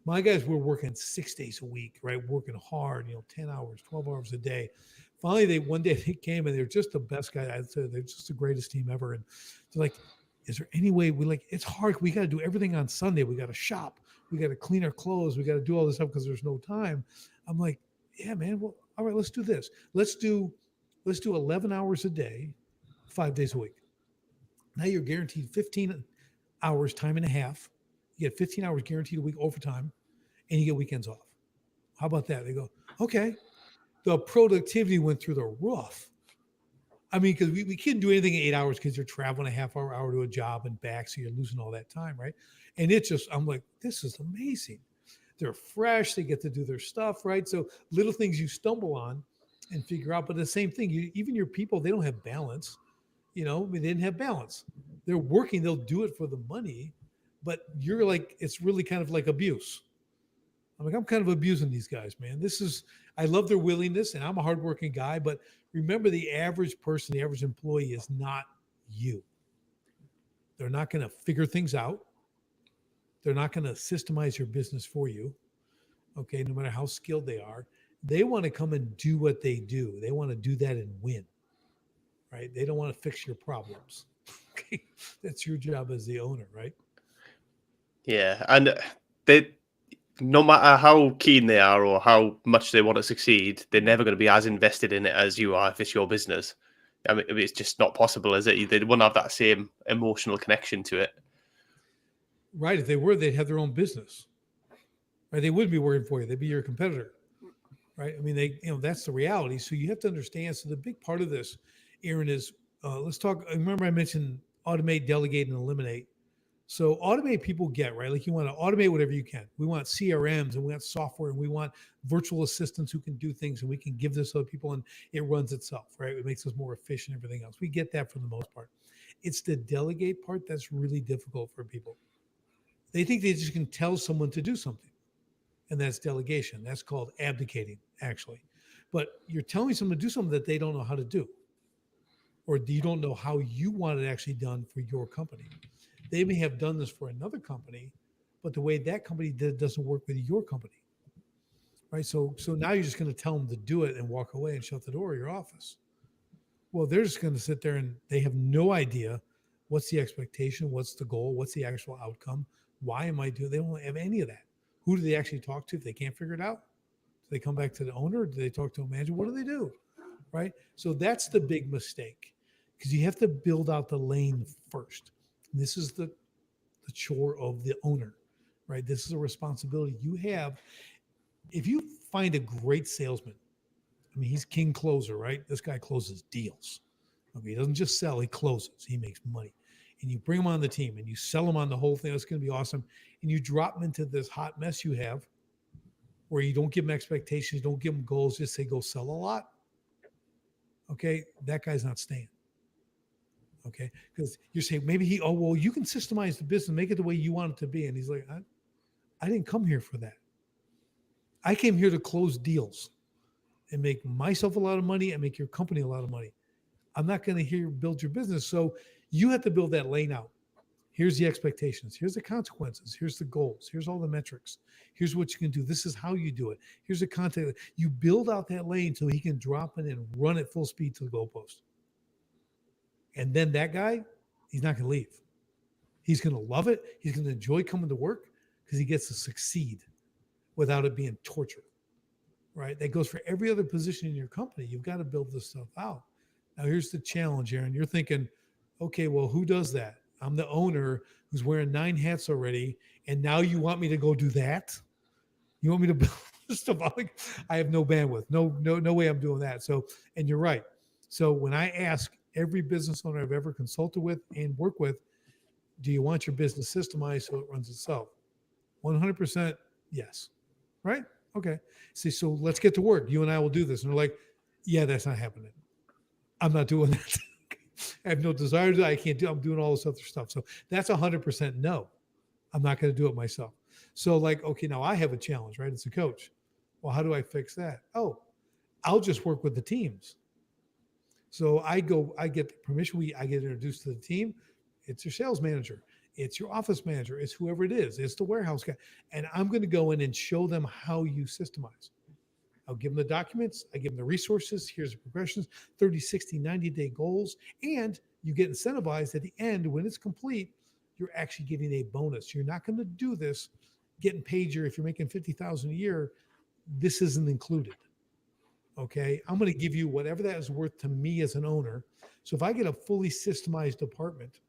My guys were working 6 days a week, right? Working hard, 10 hours, 12 hours a day. Finally, one day they came and they're just the best guys. I'd say they're just the greatest team ever. And they're like, is there any way it's hard. We got to do everything on Sunday. We got to shop. We got to clean our clothes. We got to do all this stuff because there's no time. I'm like, yeah, man. Well, all right, let's do this. Let's do 11 hours a day, 5 days a week. Now you're guaranteed 15 hours, time and a half. You get 15 hours guaranteed a week overtime, and you get weekends off. How about that? They go, okay. The productivity went through the roof. I mean, because we can't do anything in 8 hours because you're traveling a half hour to a job and back, so you're losing all that time, right? And I'm like, this is amazing. They're fresh. They get to do their stuff, right? So little things you stumble on and figure out. But the same thing, even your people, they don't have balance. They didn't have balance. They're working. They'll do it for the money. But you're like, it's really kind of like abuse. I'm like, I'm kind of abusing these guys, man. I love their willingness, and I'm a hardworking guy, but remember, the average person, the average employee is not you. They're not going to figure things out. They're not going to systemize your business for you. Okay, no matter how skilled they are, they want to come and do what they do. They want to do that and win, right? They don't want to fix your problems. Okay, that's your job as the owner, right? Yeah, and they, no matter how keen they are or how much they want to succeed, they're never going to be as invested in it as you are if it's your business. I mean, it's just not possible, is it? They won't have that same emotional connection to it. Right. If they were, they'd have their own business. Right. They wouldn't be working for you. They'd be your competitor. Right. I mean, that's the reality. So you have to understand. So the big part of this, Aaron, is let's talk. Remember, I mentioned automate, delegate, and eliminate. So automate, people get, right? Like, you want to automate whatever you can. We want CRMs, and we want software, and we want virtual assistants who can do things, and we can give this to other people, and it runs itself, right? It makes us more efficient, everything else. We get that for the most part. It's the delegate part that's really difficult for people. They think they just can tell someone to do something, and that's delegation. That's called abdicating, actually. But you're telling someone to do something that they don't know how to do, or you don't know how you want it actually done for your company. They may have done this for another company, but the way that company did doesn't work with your company, right? So now you're just going to tell them to do it and walk away and shut the door of your office. Well, they're just going to sit there and they have no idea what's the expectation, what's the goal, what's the actual outcome, why am I doing? They don't have any of that. Who do they actually talk to if they can't figure it out? Do they come back to the owner? Do they talk to a manager? What do they do, right? So that's the big mistake, because you have to build out the lane first. This is the chore of the owner, right? This is a responsibility you have. If you find a great salesman, I mean, he's king closer, right? This guy closes deals. Okay, he doesn't just sell, he closes. He makes money. And you bring him on the team and you sell him on the whole thing. It's going to be awesome. And you drop him into this hot mess you have where you don't give him expectations, don't give him goals, just say, go sell a lot. Okay, that guy's not staying. Okay, because you're saying maybe you can systemize the business, make it the way you want it to be. And he's like, I didn't come here for that. I came here to close deals and make myself a lot of money and make your company a lot of money. I'm not going to hear build your business. So you have to build that lane out. Here's the expectations. Here's the consequences. Here's the goals. Here's all the metrics. Here's what you can do. This is how you do it. Here's the content. You build out that lane so he can drop it and run at full speed to the goalpost. And then that guy, he's not going to leave. He's going to love it. He's going to enjoy coming to work because he gets to succeed without it being torture, right? That goes for every other position in your company. You've got to build this stuff out. Now, here's the challenge, Aaron. You're thinking, okay, well, who does that? I'm the owner who's wearing 9 hats already, and now you want me to go do that? You want me to build this stuff? I have no bandwidth. No way I'm doing that. So, and you're right. So when I ask every business owner I've ever consulted with and worked with, do you want your business systemized so it runs itself? 100% yes. Right? Okay. See, so let's get to work. You and I will do this. And they're like, yeah, that's not happening. I'm not doing that. I have no desire to do that. I can't do it. I'm doing all this other stuff. So that's 100% no. I'm not going to do it myself. So like, okay, now I have a challenge, right? It's a coach. Well, how do I fix that? Oh, I'll just work with the teams. So I get the permission. I get introduced to the team. It's your sales manager. It's your office manager. It's whoever it is. It's the warehouse guy. And I'm going to go in and show them how you systemize. I'll give them the documents. I give them the resources. Here's the progressions, 30, 60, 90-day goals. And you get incentivized at the end. When it's complete, you're actually getting a bonus. You're not going to do this getting paid if you're making $50,000 a year. This isn't included. Okay, I'm going to give you whatever that is worth to me as an owner. So if I get a fully systemized department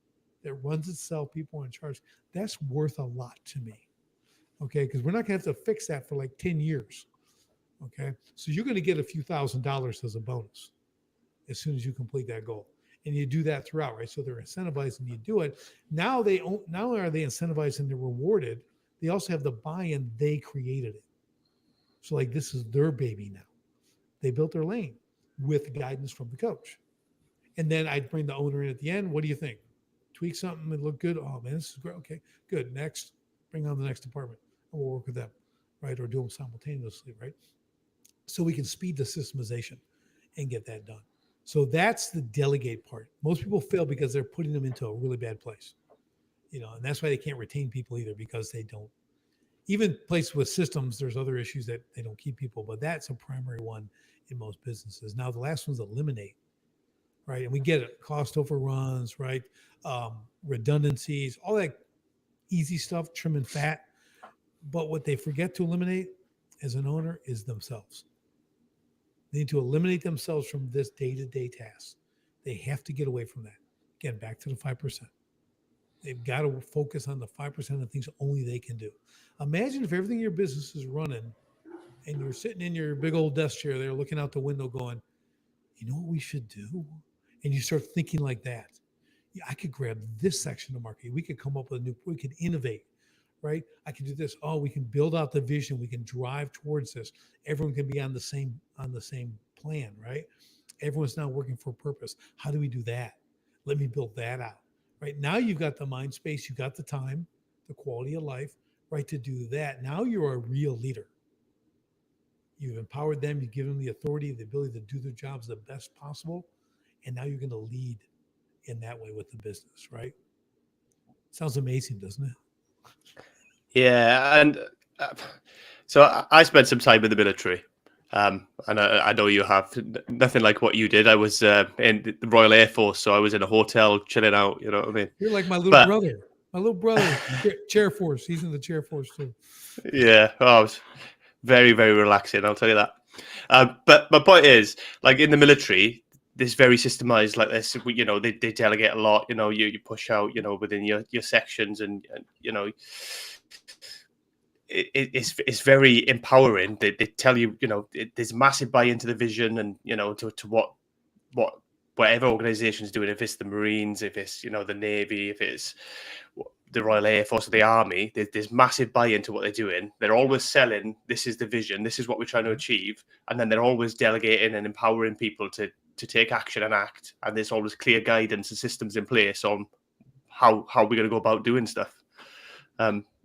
that runs itself, people are in charge, that's worth a lot to me. Okay, because we're not going to have to fix that for like 10 years. Okay, so you're going to get a few $1,000s as a bonus as soon as you complete that goal. And you do that throughout, right? So they're incentivized and you do it. Now are they incentivized and they're rewarded. They also have the buy-in. They created it. So like this is their baby now. They built their lane with guidance from the coach. And then I'd bring the owner in at the end. What do you think? Tweak something and look good. Oh man, this is great. Okay, good. Next, bring on the next department and we'll work with them. right? Or do them simultaneously, right? So we can speed the systemization and get that done. So that's the delegate part. Most people fail because they're putting them into a really bad place, and that's why they can't retain people either, because they don't. Even places with systems, there's other issues that they don't keep people, but that's a primary one in most businesses. Now, the last one's eliminate, right? And we get it, cost overruns, right? Redundancies, all that easy stuff, trim and fat. But what they forget to eliminate as an owner is themselves. They need to eliminate themselves from this day-to-day task. They have to get away from that. Again, back to the 5%. They've got to focus on the 5% of things only they can do. Imagine if everything in your business is running and you're sitting in your big old desk chair there looking out the window going, you know what we should do? And you start thinking like that. Yeah, I could grab this section of marketing. We could come up with we could innovate, right? I can do this. Oh, we can build out the vision. We can drive towards this. Everyone can be on the same plan, right? Everyone's now working for a purpose. How do we do that? Let me build that out. Right now, you've got the mind space, you've got the time, the quality of life, right, to do that. Now you're a real leader. You've empowered them, you've given them the authority, the ability to do their jobs the best possible, and now you're going to lead in that way with the business, right? Sounds amazing, doesn't it? Yeah, and so I spent some time in the military. And I know you have nothing like what you did. I was in the Royal Air Force, so I was in a hotel chilling out. You know what I mean? You're like my little brother. My little brother, Chair Force. He's in the Chair Force too. Yeah, it was very, very relaxing. I'll tell you that. But my point is, like in the military, this very systemized like this. They delegate a lot. You push out. Within your sections, and It's very empowering. They tell you, there's massive buy-in to the vision and, to what whatever organization is doing, if it's the Marines, if it's, the Navy, if it's the Royal Air Force or the Army, there's massive buy-in to what they're doing. They're always selling, this is the vision, this is what we're trying to achieve. And then they're always delegating and empowering people to take action and act. And there's always clear guidance and systems in place on how we're going to go about doing stuff.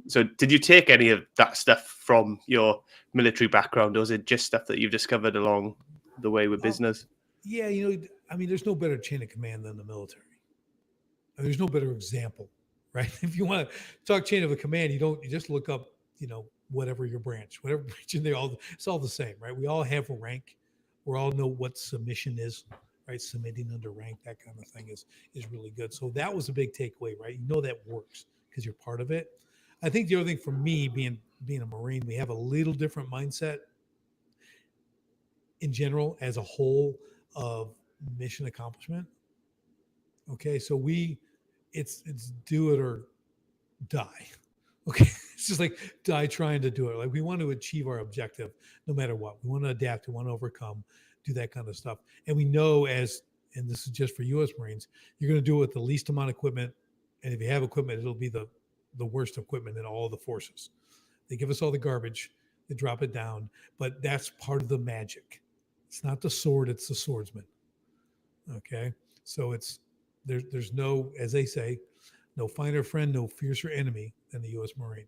So did you take any of that stuff from your military background, or is it just stuff that you've discovered along the way with business? Yeah, there's no better chain of command than the military. There's no better example, right? If you want to talk chain of command, you just look up, whatever your branch, whatever branch, and it's all the same, right? We all have a rank. We all know what submission is, right? Submitting under rank, that kind of thing is really good. So that was a big takeaway, right? That works because you're part of it. I think the other thing for me, being a Marine, we have a little different mindset in general as a whole of mission accomplishment. Okay, so it's do it or die. Okay, it's just like die trying to do it. Like we want to achieve our objective no matter what. We want to adapt. We want to overcome, do that kind of stuff. And we know and this is just for U.S. Marines, you're going to do it with the least amount of equipment. And if you have equipment, it'll be the worst equipment in all the forces. They give us all the garbage, they drop it down, but that's part of the magic. It's not the sword, it's the swordsman. Okay. So there's no, as they say, no finer friend, no fiercer enemy than the U.S. Marine,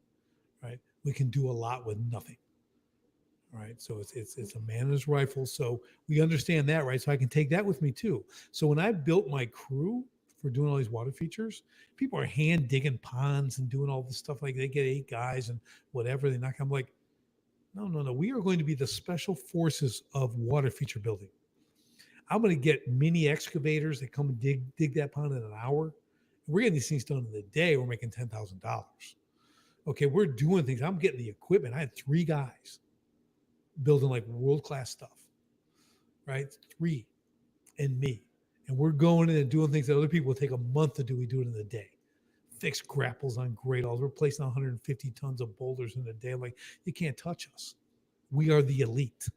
right? We can do a lot with nothing. Right. So it's a man and his rifle. So we understand that, right? So I can take that with me too. So when I built my crew for doing all these water features, people are hand digging ponds and doing all this stuff. Like they get 8 guys and whatever. I'm like, no. We are going to be the special forces of water feature building. I'm going to get mini excavators that come and dig that pond in an hour. We're getting these things done in the day. We're making $10,000. Okay, we're doing things. I'm getting the equipment. I had 3 guys building like world-class stuff, right? 3 and me. And we're going in and doing things that other people will take a month to do. We do it in a day. Fix grapples on great alls. We're placing 150 tons of boulders in a day. I'm like, you can't touch us. We are the elite.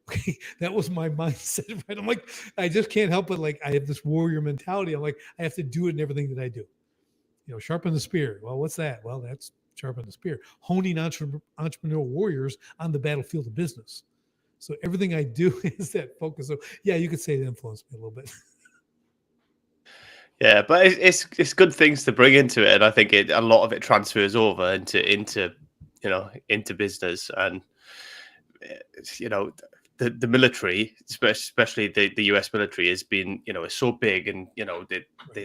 Okay, that was my mindset, right? I'm like, I just can't help it. Like, I have this warrior mentality. I'm like, I have to do it in everything that I do. Sharpen the spear. Well, what's that? Well, that's sharpen the spear. Honing entrepreneurial warriors on the battlefield of business. So everything I do is that focus. So yeah, you could say it influenced me a little bit. Yeah, but it's good things to bring into it, and I think a lot of it transfers over into into business. And the military, especially the US military, has been, is so big, and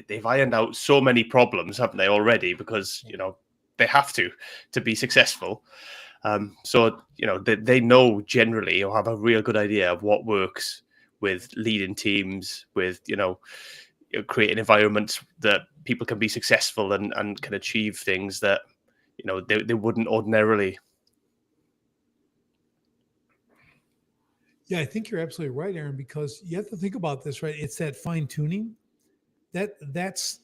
they've ironed out so many problems, haven't they, already? Because they have to be successful. So they know generally, or have a real good idea of what works with leading teams, with creating environments that people can be successful and can achieve things that they wouldn't ordinarily. Yeah, I think you're absolutely right, Aaron, because you have to think about this, right? It's that fine tuning. That's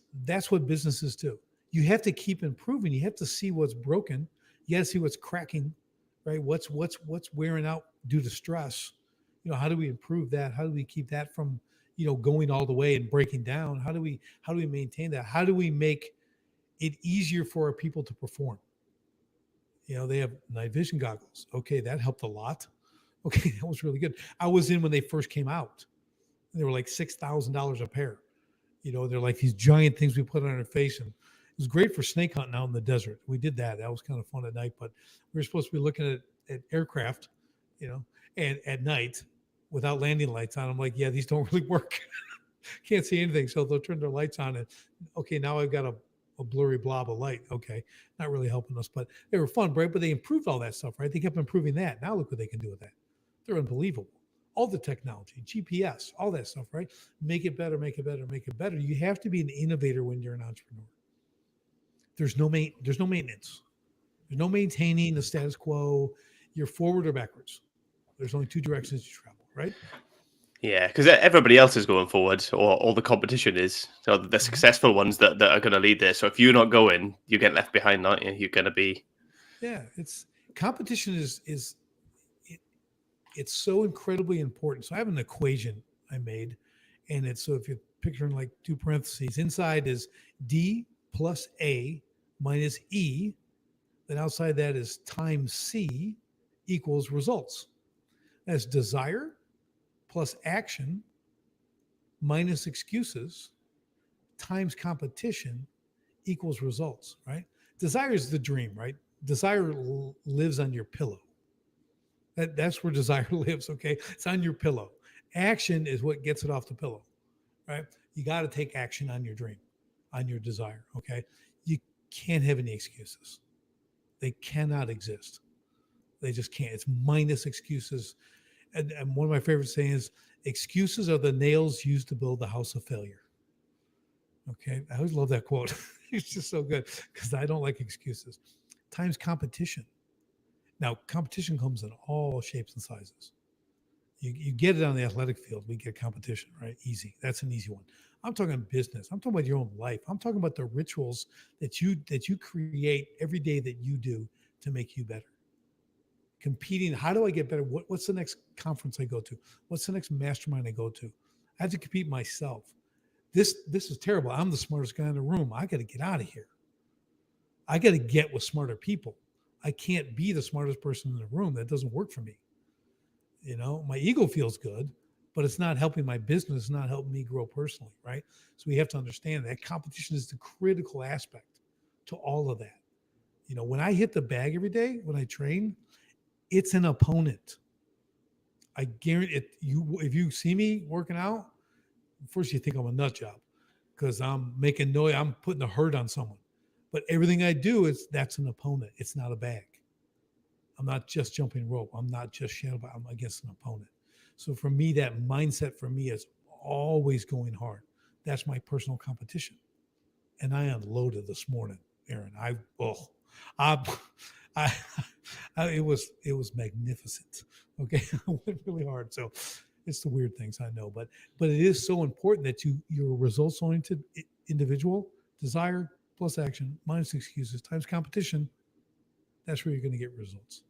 what businesses do. You have to keep improving. You have to see what's broken. You got to see what's cracking, right? What's wearing out due to stress. How do we improve that? How do we keep that from going all the way and breaking down? How do we maintain that? How do we make it easier for our people to perform? They have night vision goggles. Okay, that helped a lot. Okay, that was really good. I was in when they first came out. They were like $6,000 a pair. They're like these giant things we put on our face, and it was great for snake hunting out in the desert. We did that. That was kind of fun at night, but we were supposed to be looking at aircraft, and at night without landing lights on. I'm like, yeah, these don't really work. Can't see anything. So they'll turn their lights on, and okay, now I've got a blurry blob of light. Okay, not really helping us, but they were fun, right? But they improved all that stuff, right? They kept improving that. Now look what they can do with that. They're unbelievable. All the technology, GPS, all that stuff, right? Make it better, make it better, make it better. You have to be an innovator when you're an entrepreneur. There's no maintenance. There's no maintaining the status quo. You're forward or backwards. There's only two directions to travel, right? Yeah, because everybody else is going forward, or all the competition is. So the successful ones that are going to lead there. So if you're not going, you get left behind, aren't you? You're going to be. Yeah, competition is it's so incredibly important. So I have an equation I made, and it's, so if you're picturing like two parentheses, inside is D plus A minus E, then outside that is times C equals results. That's desire plus action minus excuses times competition equals results, right? Desire is the dream, right? Desire lives on your pillow. That's where desire lives, okay? It's on your pillow. Action is what gets it off the pillow, right? You got to take action on your dream, on your desire, okay? You can't have any excuses. They cannot exist. They just can't. It's minus excuses. And one of my favorite sayings, excuses are the nails used to build the house of failure. Okay, I always love that quote. It's just so good because I don't like excuses. Times competition. Now, competition comes in all shapes and sizes. You get it on the athletic field. We get competition, right? Easy. That's an easy one. I'm talking business. I'm talking about your own life. I'm talking about the rituals that you create every day that you do to make you better. Competing. How do I get better? What's the next conference I go to? What's the next mastermind I go to? I have to compete myself. This is terrible. I'm the smartest guy in the room. I got to get out of here. I got to get with smarter people. I can't be the smartest person in the room. That doesn't work for me. My ego feels good, but it's not helping my business, it's not helping me grow personally, right? So we have to understand that competition is the critical aspect to all of that. When I hit the bag every day, when I train, it's an opponent. I guarantee it. If you see me working out, first you think I'm a nut job because I'm making noise. I'm putting a hurt on someone. But everything I do that's an opponent. It's not a bag. I'm not just jumping rope. I'm not just shadow boxing. I'm against an opponent. So for me, that mindset for me is always going hard. That's my personal competition. And I unloaded this morning, Aaron. It was magnificent. Okay, I went really hard. So it's the weird things I know, but it is so important that you're a results oriented individual. Desire plus action minus excuses times competition. That's where you're going to get results.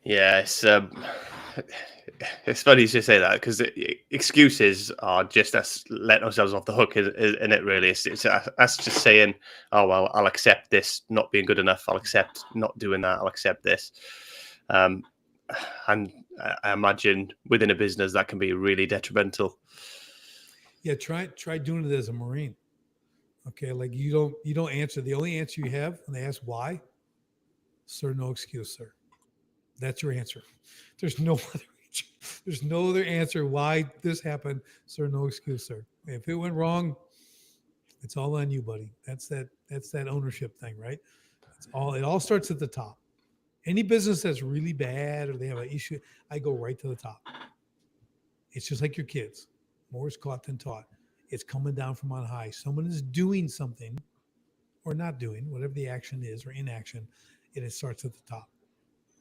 Yeah, it's funny to say that because excuses are just us letting ourselves off the hook, isn't it? Really, it's us just saying, "Oh well, I'll accept this not being good enough. I'll accept not doing that. I'll accept this." And I imagine within a business that can be really detrimental. Yeah, try doing it as a Marine. Okay, like you don't answer. The only answer you have when they ask why, Sir, no excuse, sir. That's your answer. There's no other answer. There's no other answer why this happened. Sir, no excuse, sir. If it went wrong, it's all on you, buddy. That's that ownership thing, right? It all starts at the top. Any business that's really bad or they have an issue, I go right to the top. It's just like your kids. More is caught than taught. It's coming down from on high. Someone is doing something or not doing, whatever the action is or inaction, and it starts at the top.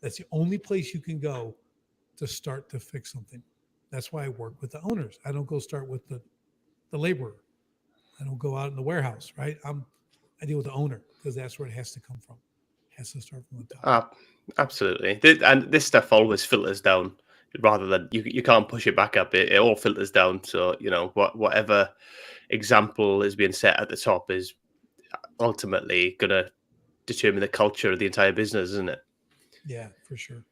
That's the only place you can go to start to fix something. That's why I work with the owners. I don't go start with the laborer. I don't go out in the warehouse, right? I deal with the owner because that's where it has to come from. It has to start from the top. Absolutely. And this stuff always filters down rather than you can't push it back up. It all filters down. So, whatever example is being set at the top is ultimately going to determine the culture of the entire business, isn't it? Yeah, for sure.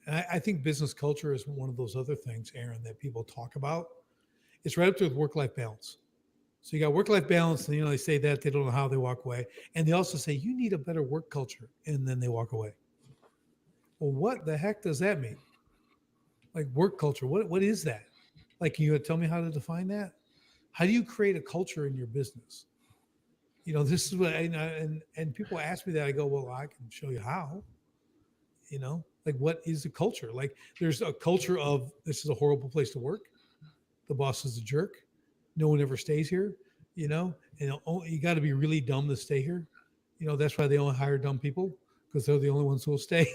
And I think business culture is one of those other things, Aaron, that people talk about. It's right up there with work-life balance. So you got work-life balance, and they say that they don't know how they walk away, and they also say you need a better work culture, and then they walk away. Well, what the heck does that mean? Like work culture, what is that? Like, can you tell me how to define that? How do you create a culture in your business? This is what and people ask me that. I go, well, I can show you how. Like what is the culture? Like there's a culture of this is a horrible place to work. The boss is a jerk. No one ever stays here, and you got to be really dumb to stay here. That's why they only hire dumb people because they're the only ones who will stay.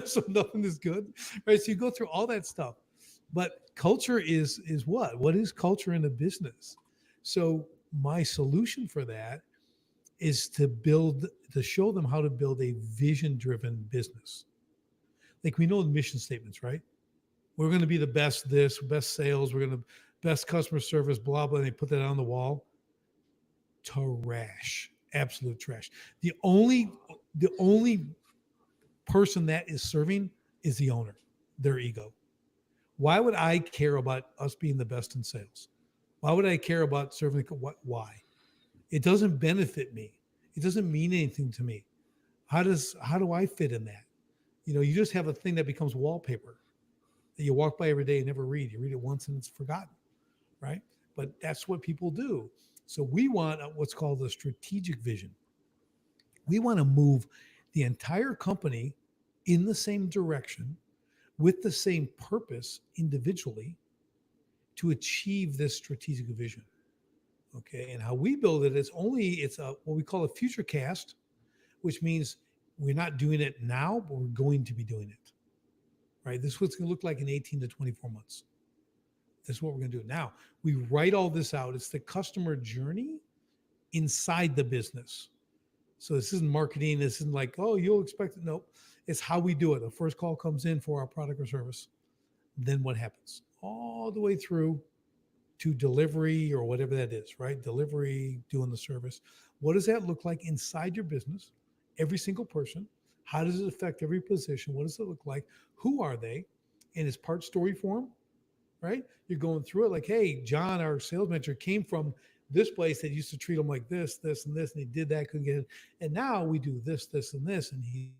So nothing is good, right? So you go through all that stuff, but culture is what? What is culture in a business? So my solution for that is to show them how to build a vision-driven business. Like we know the mission statements, right? We're going to be the best this, best sales, we're going to best customer service, blah, blah. And they put that on the wall. Trash. Absolute trash. The only person that is serving is the owner, their ego. Why would I care about us being the best in sales? Why would I care about serving? Why? It doesn't benefit me. It doesn't mean anything to me. How do I fit in that? You just have a thing that becomes wallpaper that you walk by every day and never read. You read it once and it's forgotten, right? But that's what people do. So we want what's called a strategic vision. We want to move the entire company in the same direction with the same purpose individually to achieve this strategic vision. Okay. And how we build it is it's what we call a future cast, which means we're not doing it now, but we're going to be doing it. Right? This is what it's going to look like in 18 to 24 months. This is what we're going to do. Now, we write all this out. It's the customer journey inside the business. So this isn't marketing. This isn't like, oh, you'll expect it. Nope. It's how we do it. The first call comes in for our product or service. Then what happens? All the way through to delivery or whatever that is, right? Delivery, doing the service. What does that look like inside your business? Every single person. How does it affect every position? What does it look like? Who are they? And it's part story form, right? You're going through it like, hey, John, our sales manager, came from this place that used to treat him like this, this, and this, and he did that, couldn't get it. And now we do this, this, and this, and he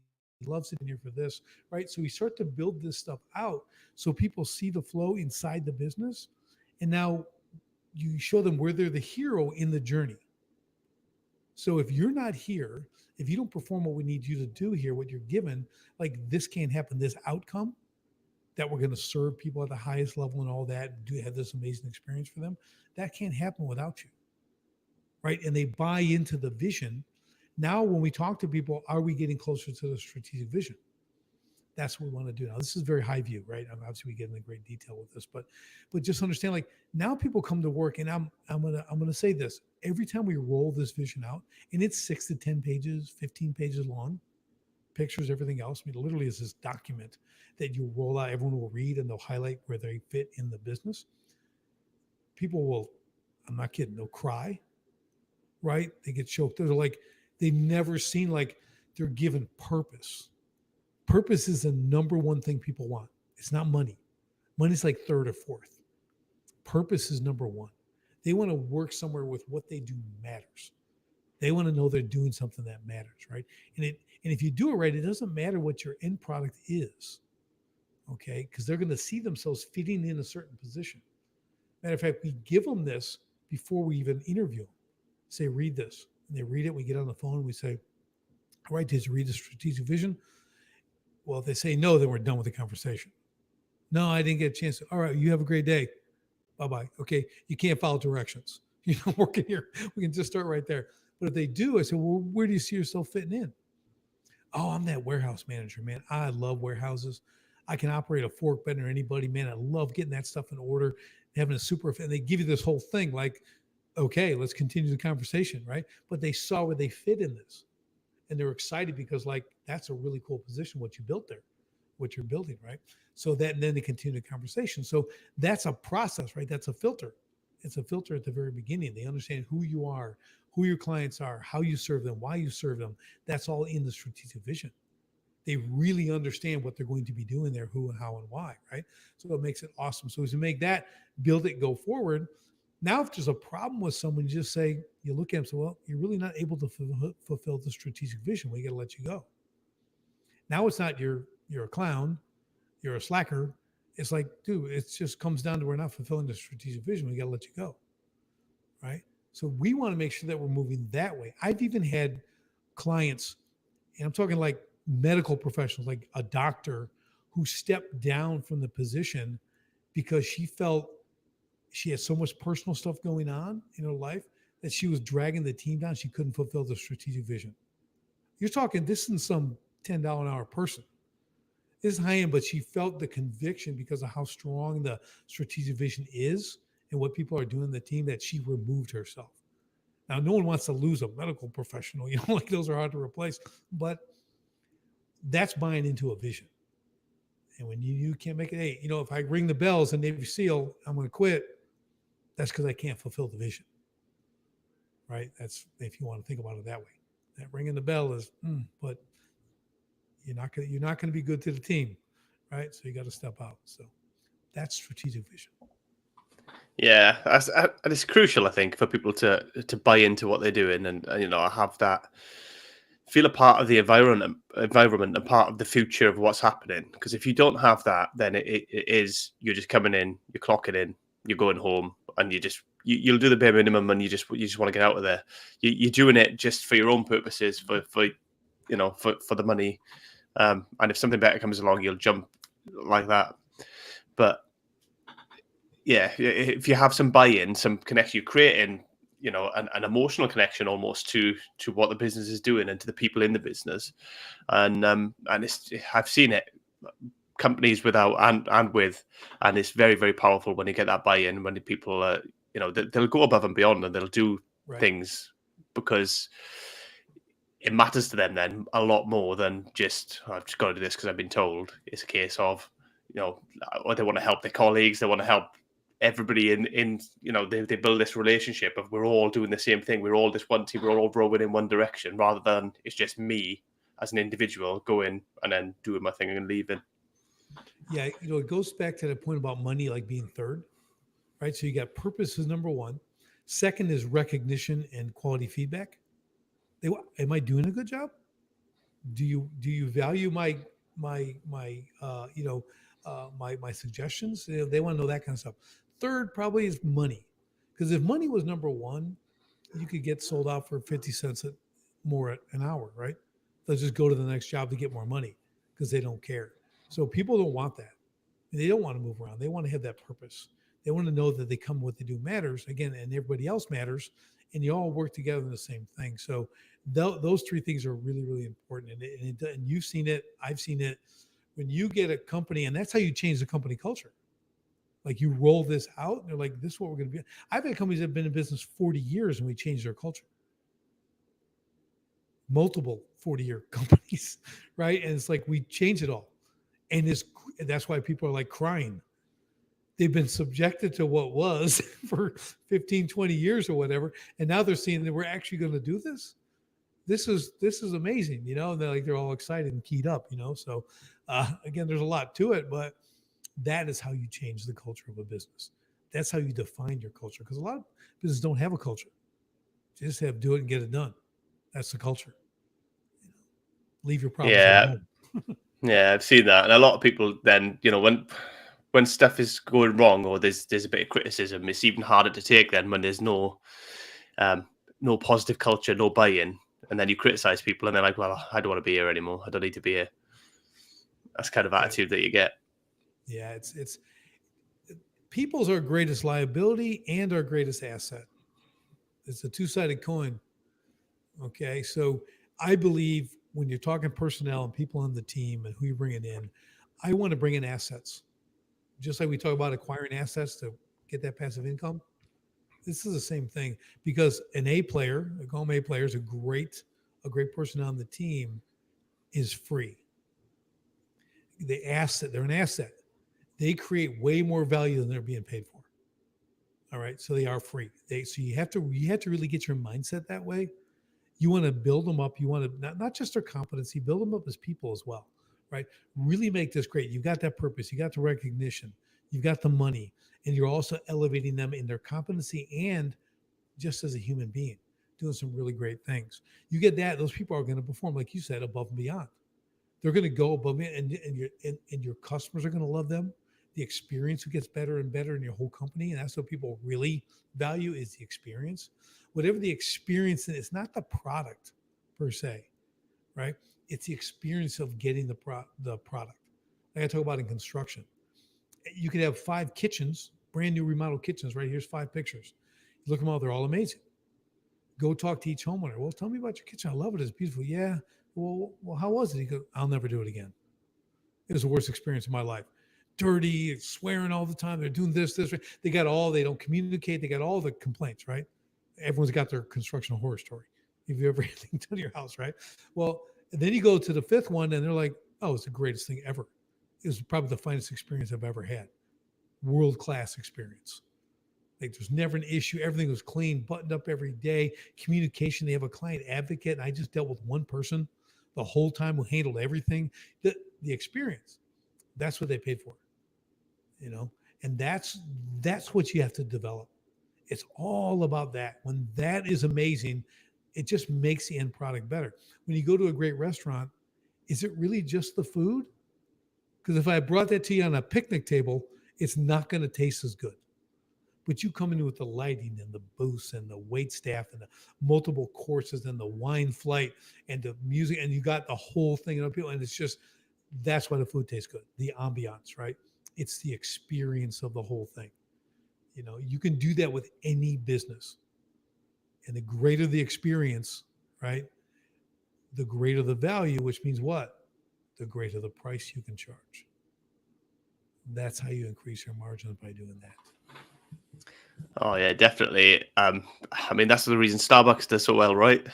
loves it in here for this, right? So we start to build this stuff out so people see the flow inside the business. And now you show them where they're the hero in the journey. So if you're not here, if you don't perform what we need you to do here, what you're given, like this can't happen, this outcome that we're going to serve people at the highest level and all that, and do have this amazing experience for them, that can't happen without you, right? And they buy into the vision. Now, when we talk to people, are we getting closer to the strategic vision? That's what we want to do. Now, this is very high view, right? Obviously, we get into great detail with this, but just understand, like now people come to work, and I'm gonna say this every time we roll this vision out, and it's 6 to 10 pages, 15 pages long, pictures, everything else. I mean, literally, is this document that you roll out. Everyone will read, and they'll highlight where they fit in the business. People will, I'm not kidding, they'll cry, right? They get choked. They're like, they've never seen, like, they're given purpose. Purpose is the number one thing people want. It's not money. Money's like third or fourth. Purpose is number one. They want to work somewhere with what they do matters. They want to know they're doing something that matters, right? And if you do it right, it doesn't matter what your end product is, okay? Because they're going to see themselves fitting in a certain position. Matter of fact, we give them this before we even interview them. Say, read this. And they read it. We get on the phone. We say, all right, did you read the strategic vision? Well, if they say no, then we're done with the conversation. No, I didn't get a chance. All right, you have a great day. Bye-bye. Okay, you can't follow directions. You're not working here. We can just start right there. But if they do, I say, well, where do you see yourself fitting in? Oh, I'm that warehouse manager, man. I love warehouses. I can operate a fork better than anybody, man. I love getting that stuff in order, having a super, and they give you this whole thing like, okay, let's continue the conversation, right? But they saw where they fit in this. And they're excited because, like, that's a really cool position, what you built there, what you're building, right? So that, and then they continue the conversation. So that's a process, right? That's a filter. It's a filter at the very beginning. They understand who you are, who your clients are, how you serve them, why you serve them. That's all in the strategic vision. They really understand what they're going to be doing there, who and how and why, right? So it makes it awesome. So as you make that, build it, go forward. Now, if there's a problem with someone, you just say, you look at them and say, well, you're really not able to fulfill the strategic vision. We got to let you go. Now it's not you're a clown, you're a slacker. It's like, dude, it just comes down to we're not fulfilling the strategic vision. We got to let you go, right? So we want to make sure that we're moving that way. I've even had clients, and I'm talking like medical professionals, like a doctor who stepped down from the position because she felt she had so much personal stuff going on in her life that she was dragging the team down. She couldn't fulfill the strategic vision. You're talking, this isn't some $10 an hour person. This is high end, but she felt the conviction because of how strong the strategic vision is and what people are doing in the team that she removed herself. Now, no one wants to lose a medical professional, like those are hard to replace, but that's buying into a vision. And when you can't make it, hey, if I ring the bell as a Navy SEAL, I'm going to quit. That's because I can't fulfill the vision, right? That's if you want to think about it that way. That ringing the bell is, but you're not going to be good to the team, right? So you got to step out. So that's strategic vision. Yeah, and it's crucial, I think, for people to buy into what they're doing and have that, feel a part of the environment and part of the future of what's happening. Because if you don't have that, then it is you're just coming in, you're clocking in, you're going home, and you'll do the bare minimum, and you just want to get out of there. You're doing it just for your own purposes, for the money. And if something better comes along, you'll jump like that. But yeah, if you have some buy-in, some connection, you're creating, an emotional connection almost to what the business is doing and to the people in the business. And I've seen it, companies without and with, and it's very, very powerful when you get that buy-in, when the people, they'll go above and beyond and they'll do things because it matters to them then a lot more than just, I've just got to do this because I've been told. It's a case of, or they want to help their colleagues, they want to help everybody in they build this relationship of we're all doing the same thing, we're all this one team, we're all rowing in one direction, rather than it's just me as an individual going and then doing my thing and leaving. Yeah, it goes back to the point about money like being third, right? So you got purpose is number one. Second is recognition and quality feedback. Am I doing a good job? Do you value my suggestions? They want to know that kind of stuff. Third probably is money, because if money was number one, you could get sold out for 50 cents more an hour, right? They'll just go to the next job to get more money because they don't care. So people don't want that. They don't want to move around. They want to have that purpose. They want to know that they come, what they do matters again, and everybody else matters, and you all work together in the same thing. So those three things are really, really important. And you've seen it. I've seen it. When you get a company, and that's how you change the company culture. Like you roll this out, and they're like, this is what we're going to be. I've had companies that have been in business 40 years and we changed their culture. Multiple 40-year companies, right? And it's like we change it all. And that's why people are like crying. They've been subjected to what was for 15, 20 years or whatever. And now they're seeing that we're actually going to do this. This is amazing, and they're all excited and keyed up, So again, there's a lot to it, but that is how you change the culture of a business. That's how you define your culture. Because a lot of businesses don't have a culture. They just have do it and get it done. That's the culture. Leave your problems at Yeah, home. yeah, I've seen that, and a lot of people then, when stuff is going wrong or there's a bit of criticism, it's even harder to take then when there's um, no positive culture, no buy-in, and then you criticize people, and they're like, "Well, I don't want to be here anymore. I don't need to be here." That's kind of Yeah, attitude that you get. yeah. It's people's our greatest liability and our greatest asset. It's a two-sided coin. Okay, so I believe when you're talking personnel and people on the team and who you're bringing in, I want to bring in assets. Just like we talk about acquiring assets to get that passive income, this is the same thing because an A player, a Gome A player, is a great person on the team is free. They're an asset. They create way more value than they're being paid for. All right, so they are free. So you have to really get your mindset that way. You want to build them up. You want to not just their competency, build them up as people as well, right? Really make this great. You've got that purpose. You got the recognition. You've got the money, and you're also elevating them in their competency and just as a human being, doing some really great things. You get that; those people are going to perform, like you said, above and beyond. They're going to go above and your customers are going to love them. The experience gets better and better in your whole company, and that's what people really value is the experience. Whatever the experience is, it's not the product per se, right? It's the experience of getting the product. Like I talk about in construction, you could have 5 kitchens, brand new remodeled kitchens. Right here's 5 pictures. You look them all; they're all amazing. Go talk to each homeowner. Well, tell me about your kitchen. I love it. It's beautiful. Yeah. Well, how was it? He goes, I'll never do it again. It was the worst experience of my life. Dirty, swearing all the time. They're doing this. They got they don't communicate. They got all the complaints, right? Everyone's got their construction horror story. If you ever anything done to your house, right? Well, then you go to the 5th one and they're like, oh, it's the greatest thing ever. It was probably the finest experience I've ever had. World-class experience. Like there's never an issue. Everything was clean, buttoned up every day. Communication. They have a client advocate. And I just dealt with one person the whole time who handled everything. The experience. That's what they paid for. And that's what you have to develop. It's all about that. When that is amazing, it just makes the end product better. When you go to a great restaurant, is it really just the food? Because if I brought that to you on a picnic table, it's not going to taste as good. But you come in with the lighting and the booths and the wait staff and the multiple courses and the wine flight and the music, and you got the whole thing up here, and it's just that's why the food tastes good. The ambiance, right? It's the experience of the whole thing. You can do that with any business. And the greater the experience, right? The greater the value, which means what? The greater the price you can charge. That's how you increase your margins by doing that. Oh yeah, definitely. I mean, that's the reason Starbucks does so well, right?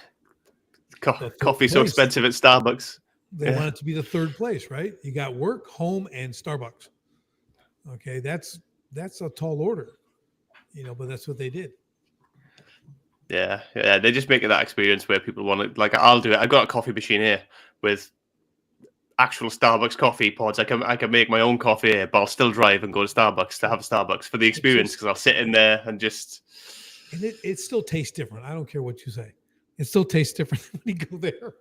Coffee so expensive at Starbucks. They want it to be the 3rd place, right? You got work, home, and Starbucks. Okay, that's a tall order, but that's what they did. Yeah, they just make it that experience where people want it. Like I'll do it. I've got a coffee machine here with actual Starbucks coffee pods. I can make my own coffee here, but I'll still drive and go to Starbucks to have a Starbucks for the experience because I'll sit in there and just. And it still tastes different. I don't care what you say. It still tastes different when you go there.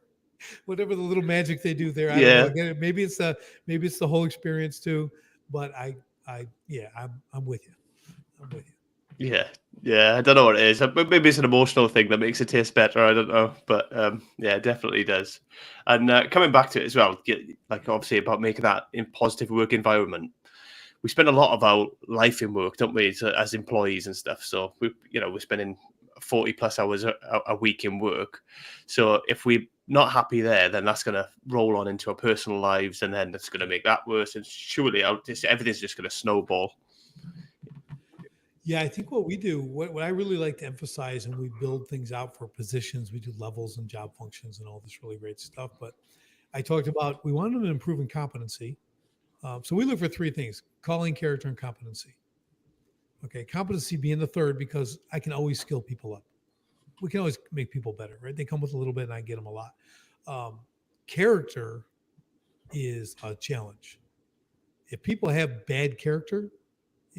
Whatever the little magic they do there, I don't know. Maybe it's the whole experience too. But I'm with you. I'm with you. Yeah. I don't know what it is. Maybe it's an emotional thing that makes it taste better. I don't know, but yeah, it definitely does. And coming back to it as well, like obviously about making that in positive work environment. We spend a lot of our life in work, don't we, as employees and stuff. So we're spending 40 plus hours a week in work. So if we're not happy there, then that's going to roll on into our personal lives, and then that's going to make that worse. And surely everything's just going to snowball. Yeah, I think what we do, what I really like to emphasize, and we build things out for positions, we do levels and job functions and all this really great stuff. But I talked about we want them to improve in competency. So we look for 3 things: calling, character, and competency. Okay, competency being the 3rd because I can always skill people up. We can always make people better, right? They come with a little bit and I get them a lot. Character is a challenge. If people have bad character,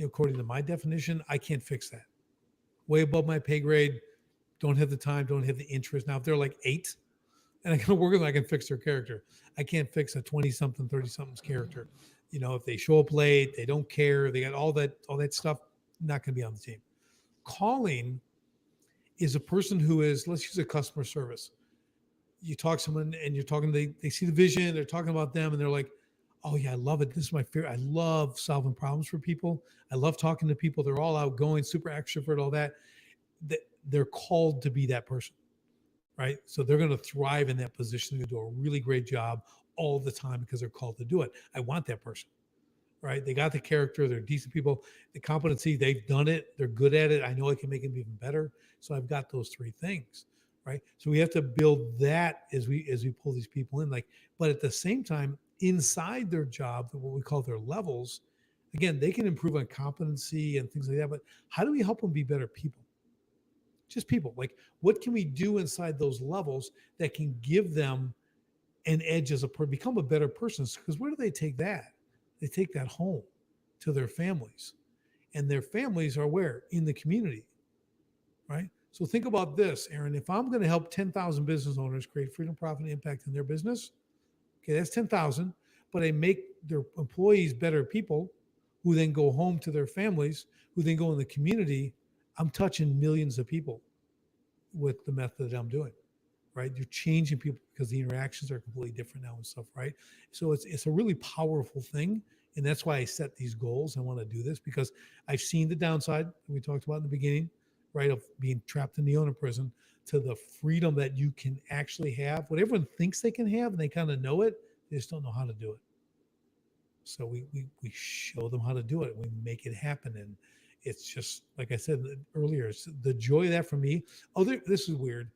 according to my definition, I can't fix that. Way above my pay grade, don't have the time, don't have the interest. Now, if they're like 8 and I can work with them, I can fix their character. I can't fix a 20-something, 30-something's character. If they show up late, they don't care, they got all that stuff, not going to be on the team. Calling is a person who is, let's use a customer service. You talk to someone and you're talking, they see the vision, they're talking about them, and they're like, oh yeah, I love it. This is my favorite. I love solving problems for people. I love talking to people. They're all outgoing, super extrovert, all that. They're called to be that person, right? So they're going to thrive in that position. They do a really great job all the time because they're called to do it. I want that person, right? They got the character. They're decent people. The competency, they've done it. They're good at it. I know I can make them even better. So I've got those 3 things, right? So we have to build that as we pull these people in. But at the same time, inside their job, what we call their levels, again, they can improve on competency and things like that. But how do we help them be better people? Just people. Like, what can we do inside those levels that can give them an edge as become a better person? Because where do they take that? They take that home to their families, and their families are where? In the community, right? So think about this, Aaron. If I'm going to help 10,000 business owners create freedom, profit, and impact in their business, okay, that's 10,000, but I make their employees better people who then go home to their families, who then go in the community. I'm touching millions of people with the method that I'm doing, right? You're changing people because the interactions are completely different now and stuff, right? So it's a really powerful thing. And that's why I set these goals. I want to do this because I've seen the downside that we talked about in the beginning, right? Of being trapped in the owner prison, to the freedom that you can actually have. What everyone thinks they can have, and they kind of know it, they just don't know how to do it. So we show them how to do it. We make it happen. And it's just, like I said earlier, it's the joy of that for me. This is weird,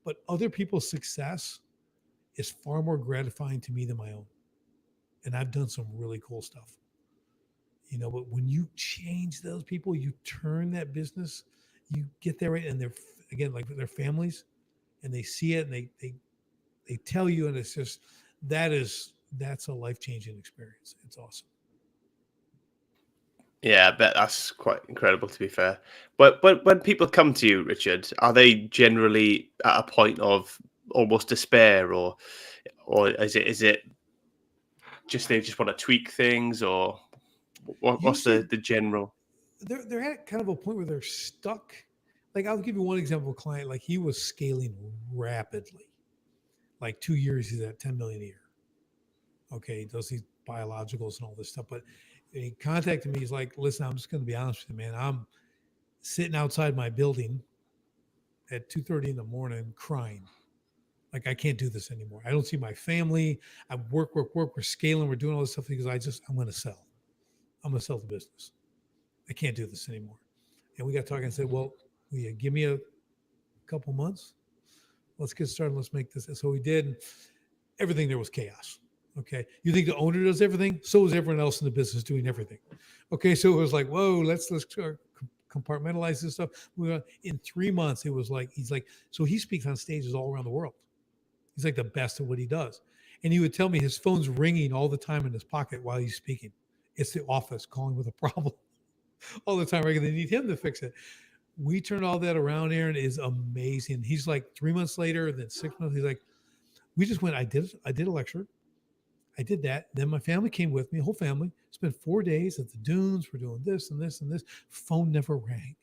but other people's success is far more gratifying to me than my own. And I've done some really cool stuff. But when you change those people, you turn that business, you get there, right? And they're, again, like their families, and they see it, and they tell you, and it's just, that's a life-changing experience. It's awesome. Yeah, I bet that's quite incredible, to be fair. But when people come to you, Richard, are they generally at a point of almost despair, or is it just they just want to tweak things, or what's the general? They're at kind of a point where they're stuck. Like, I'll give you one example of a client. Like, he was scaling rapidly. Like 2 years, he's at 10 million a year. Okay, he does these biologicals and all this stuff. But he contacted me. He's like, listen, I'm just going to be honest with you, man. I'm sitting outside my building at 2:30 in the morning crying. Like, I can't do this anymore. I don't see my family. I work. We're scaling. We're doing all this stuff because I'm going to sell. I'm going to sell the business. I can't do this anymore. And we got talking and said, well, will you give me a couple months? Let's get started. Let's make this. And so we did. And everything there was chaos. Okay. You think the owner does everything? So is everyone else in the business doing everything. Okay. So it was like, whoa, let's compartmentalize this stuff. In 3 months, it was like, so he speaks on stages all around the world. He's like the best at what he does. And he would tell me his phone's ringing all the time in his pocket while he's speaking. It's the office calling with a problem all the time. Right? They need him to fix it. We turned all that around. Aaron is amazing. He's like 3 months later, then 6 months. He's like, we just went, I did a lecture. I did that. Then my family came with me, whole family, spent 4 days at the dunes. We're doing this and this and this. Phone never rang.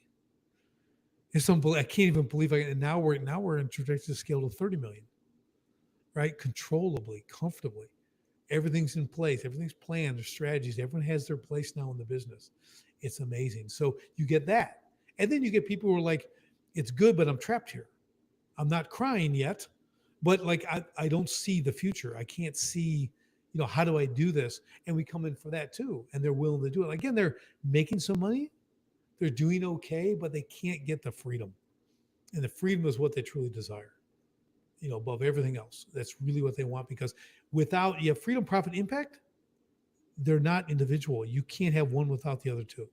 It's unbelievable. I can't even believe it. And now we're in trajectory to scale to 30 million, right? Controllably, comfortably. Everything's in place. Everything's planned. There's strategies. Everyone has their place now in the business. It's amazing. So you get that. And then you get people who are like, it's good, but I'm trapped here. I'm not crying yet, but like, I don't see the future. I can't see, how do I do this? And we come in for that too. And they're willing to do it. Again, they're making some money. They're doing okay, but they can't get the freedom. And the freedom is what they truly desire, above everything else. That's really what they want, because without you have freedom, profit, impact, they're not individual. You can't have one without the other two.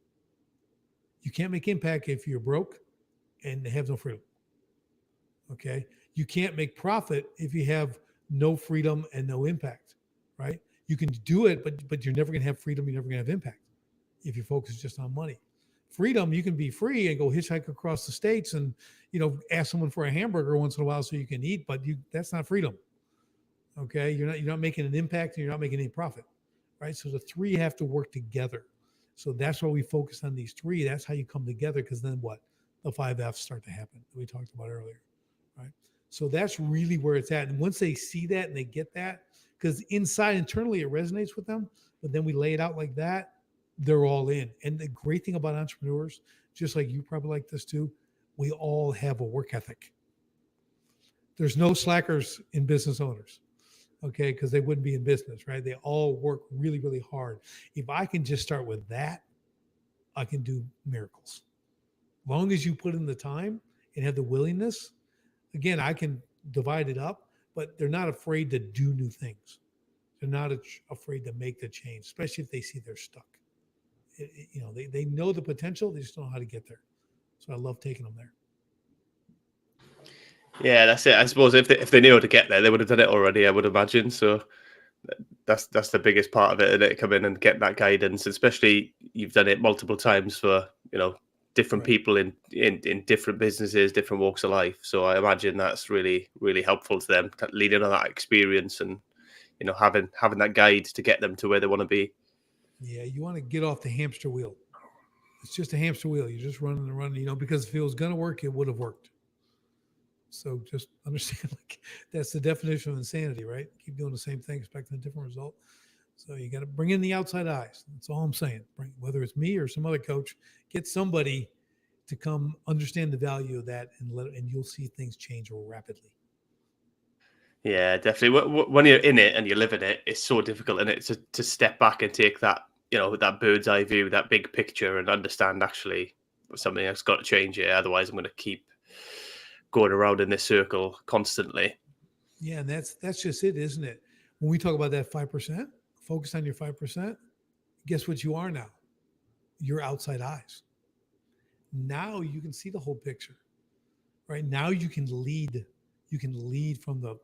You can't make impact if you're broke and have no freedom. Okay. You can't make profit if you have no freedom and no impact, right? You can do it, but you're never going to have freedom. You're never going to have impact if you focus just on money. Freedom, you can be free and go hitchhike across the states and, ask someone for a hamburger once in a while so you can eat, but that's not freedom. Okay. You're not making an impact and you're not making any profit. Right. So the three have to work together. So that's why we focus on these three. That's how you come together. Because then what? The 5 F's start to happen that we talked about earlier. Right. So that's really where it's at. And once they see that and they get that, because internally it resonates with them, but then we lay it out like that, they're all in. And the great thing about entrepreneurs, just like you probably like this too, we all have a work ethic. There's no slackers in business owners. Okay, because they wouldn't be in business, right? They all work really, really hard. If I can just start with that, I can do miracles. Long as you put in the time and have the willingness, again, I can divide it up, but they're not afraid to do new things. They're not afraid to make the change, especially if they see they're stuck. They know the potential, they just don't know how to get there. So I love taking them there. Yeah, that's it. I suppose if they knew how to get there, they would have done it already, I would imagine. So that's the biggest part of it, isn't it? Come in and get that guidance, especially you've done it multiple times for different people in different businesses, different walks of life. So I imagine that's really, really helpful to them, leading on that experience and having that guide to get them to where they want to be. Yeah, you want to get off the hamster wheel. It's just a hamster wheel. You're just running and running, because if it was going to work, it would have worked. So just understand, that's the definition of insanity, right? Keep doing the same thing, expecting a different result. So you got to bring in the outside eyes. That's all I'm saying. Whether it's me or some other coach, get somebody to come understand the value of that, and you'll see things change rapidly. Yeah, definitely. When you're in it and you live in it, it's so difficult, isn't it, to step back and take that, that bird's eye view, that big picture, and understand actually something that's got to change here. Otherwise, I'm going to keep going around in this circle constantly. Yeah, and that's just it, isn't it? When we talk about that 5%, focus on your 5%. Guess what you are now? You're outside eyes. Now you can see the whole picture. Right now you can lead. You can lead from the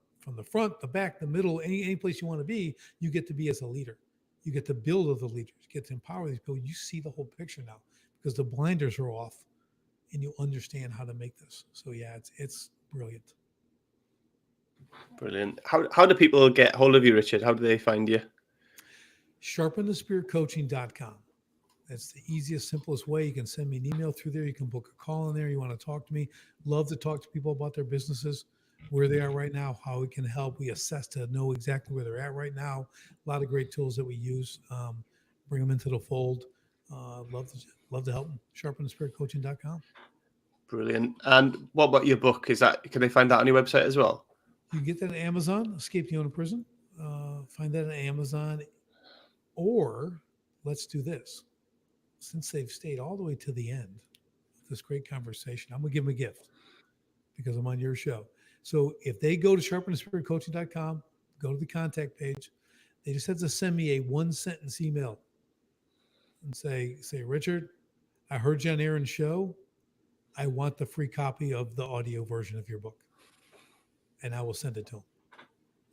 front, the back, the middle, any place you want to be. You get to be as a leader. You get to build other leaders. You get to empower these people. You see the whole picture now because the blinders are off. And you understand how to make this. So yeah, it's brilliant. Brilliant. How do people get hold of you, Richard? How do they find you? SharpentheSpiritCoaching.com. That's the easiest, simplest way. You can send me an email through there. You can book a call in there. You want to talk to me. Love to talk to people about their businesses, where they are right now, how we can help. We assess to know exactly where they're at right now. A lot of great tools that we use. Bring them into the fold. Love to help them. SharpentheSpiritCoaching.com. Brilliant. And what about your book? Can they find that on your website as well? You can get that on Amazon, Escape the Owner Prison. Find that on Amazon. Or let's do this. Since they've stayed all the way to the end of this great conversation, I'm going to give them a gift because I'm on your show. So if they go to SharpentheSpiritCoaching.com, go to the contact page, they just have to send me a 1-sentence email and say, Richard, I heard you on Aaron's show. I want the free copy of the audio version of your book. And I will send it to them.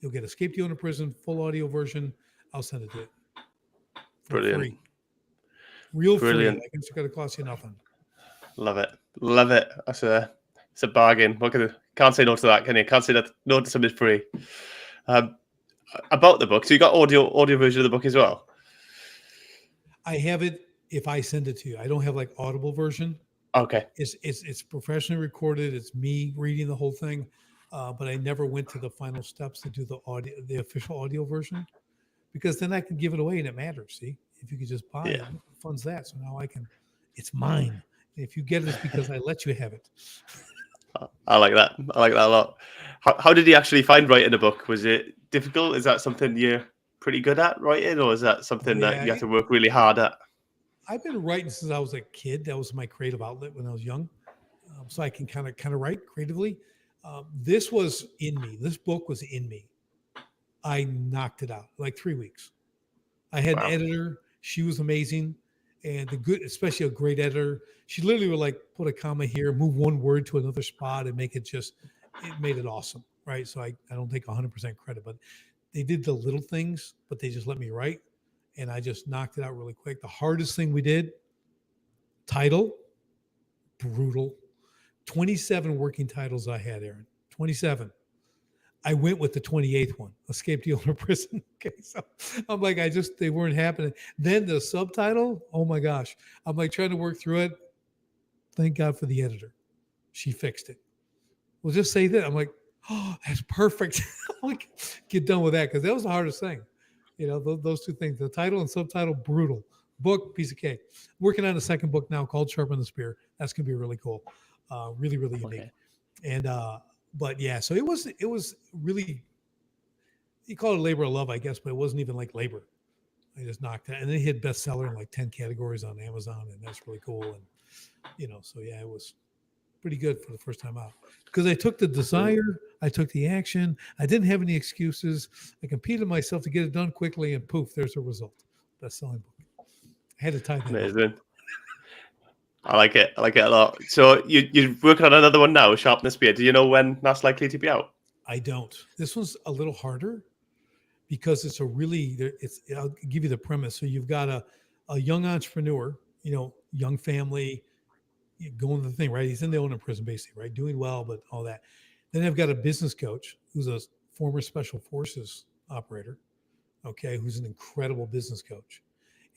You'll get Escape the Owner Prison, full audio version. I'll send it to you. Brilliant. Free. Real Brilliant. free. I guess it's going to cost you nothing. Love it. Love it. It's a bargain. Can't say no to that, can you? Can't say no to something free. About the book. So you got audio version of the book as well? I have it if I send it to you. I don't have Audible version. Okay. It's professionally recorded. It's me reading the whole thing, but I never went to the final steps to do the official audio version, because then I can give it away and it matters. See, if you could just buy it, funds that. So now it's mine. And if you get it, it's because I let you have it. I like that. I like that a lot. How did you actually find writing a book? Was it difficult? Is that something you're pretty good at writing, or is that something that you have to work really hard at? I've been writing since I was a kid. That was my creative outlet when I was young. So I can kind of write creatively. This was in me. This book was in me. I knocked it out 3 weeks. I had an editor. She was amazing. And especially a great editor. She literally would put a comma here, move one word to another spot and it made it awesome. Right. So I don't take 100% credit, but they did the little things, but they just let me write. And I just knocked it out really quick. The hardest thing we did Title, brutal. 27 working titles I had, Aaron. 27. I went with the 28th one, Escape the Owner Prison. Okay, so I'm like, they weren't happening. Then the subtitle, oh my gosh. I'm like trying to work through it. Thank God for the editor. She fixed it. We'll just say that. I'm like, oh, that's perfect. Like, get done with that, because that was the hardest thing. Those two things, the title and subtitle, brutal. Book, piece of cake. Working on a second book now called Sharpen the Spear. That's going to be really cool. Really, really unique. Okay. And, but yeah, so it was really, you call it labor of love, I guess, but it wasn't even like labor. I just knocked it. And then it hit bestseller in like 10 categories on Amazon. And that's really cool. And, so yeah, it was pretty good for the first time out, because I took the desire, I took the action. I didn't have any excuses. I competed myself to get it done quickly, and poof, there's a result. Best-selling book. I had to tie that. Amazing. I like it. I like it a lot. So you're working on another one now, Sharpen the Spear. Do you know when that's likely to be out? I don't. This one's a little harder because I'll give you the premise. So you've got a young entrepreneur, young family, going to the thing, right? He's in the owner prison, basically, right? Doing well, but all that. Then I've got a business coach who's a former special forces operator, okay, who's an incredible business coach.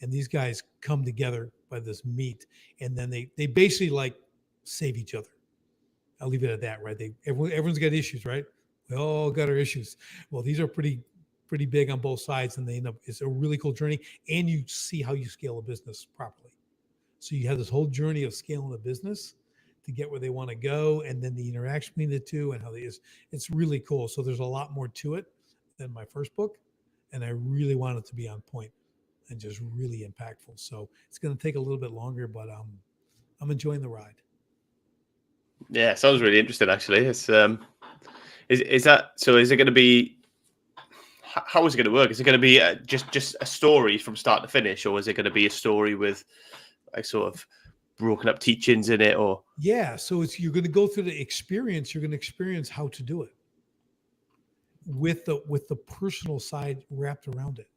And these guys come together by this meet, and then they basically like save each other. I'll leave it at that, right? Everyone's got issues, right? We all got our issues. Well, these are pretty big on both sides, and it's a really cool journey. And you see how you scale a business properly. So you have this whole journey of scaling a business to get where they want to go, and then the interaction between the two and how it's really cool. So there's a lot more to it than my first book, and I really want it to be on point and just really impactful. So it's going to take a little bit longer, but I'm enjoying the ride. Yeah, sounds really interesting. Actually, it's is that so? Is it going to be? How is it going to work? Is it going to be just a story from start to finish, or is it going to be a story with like sort of broken up teachings in it? Or so you're going to go through the experience. You're going to experience how to do it with the personal side wrapped around it,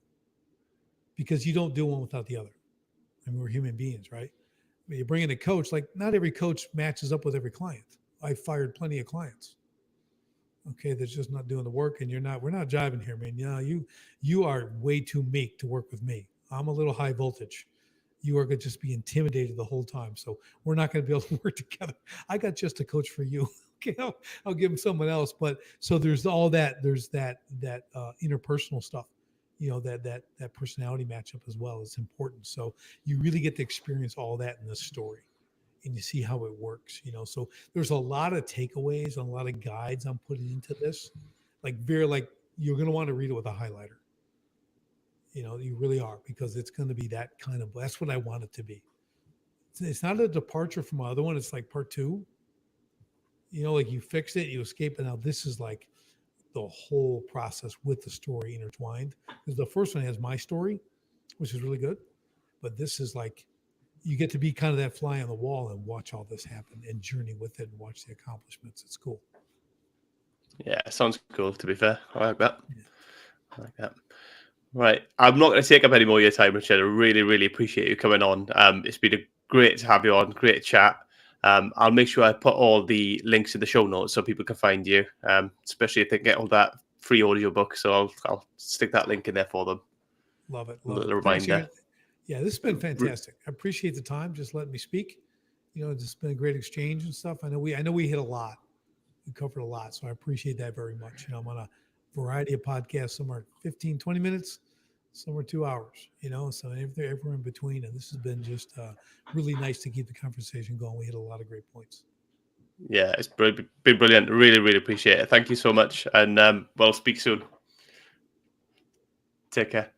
because you don't do one without the other. I mean, we're human beings, right? I mean, you bring in a coach, like not every coach matches up with every client. I fired plenty of clients. Okay, that's just not doing the work, and we're not jiving here, man. You are way too meek to work with me. I'm a little high voltage. You are going to just be intimidated the whole time. So we're not going to be able to work together. I got just a coach for you. Okay, I'll give him someone else. But so there's all that. There's that interpersonal stuff. That personality matchup as well is important. So you really get to experience all that in this story, and you see how it works. So there's a lot of takeaways and a lot of guides I'm putting into this. Like you're going to want to read it with a highlighter. You really are, because it's going to be that's what I want it to be. It's not a departure from my other one. It's like part 2. Like you fixed it, you escape, and now this is like the whole process with the story intertwined. Because the first one has my story, which is really good, but this is like you get to be kind of that fly on the wall and watch all this happen and journey with it and watch the accomplishments. It's cool. Yeah, it sounds cool. To be fair, I like that. Yeah. I like that. Right. I'm not going to take up any more of your time, Richard. I really, really appreciate you coming on. It's been great to have you on. Great chat. I'll make sure I put all the links in the show notes so people can find you, especially if they get all that free audio book. So I'll stick that link in there for them. Love it. A little reminder. Yeah, this has been fantastic. I appreciate the time. Just letting me speak. It's been a great exchange and stuff. I know we hit a lot. We covered a lot. So I appreciate that very much. I'm on a variety of podcasts. Some are 15, 20 minutes, some are 2 hours, so everywhere in between. And this has been just really nice to keep the conversation going. We hit a lot of great points. Yeah, it's been brilliant. Really, really appreciate it. Thank you so much. And we'll speak soon. Take care.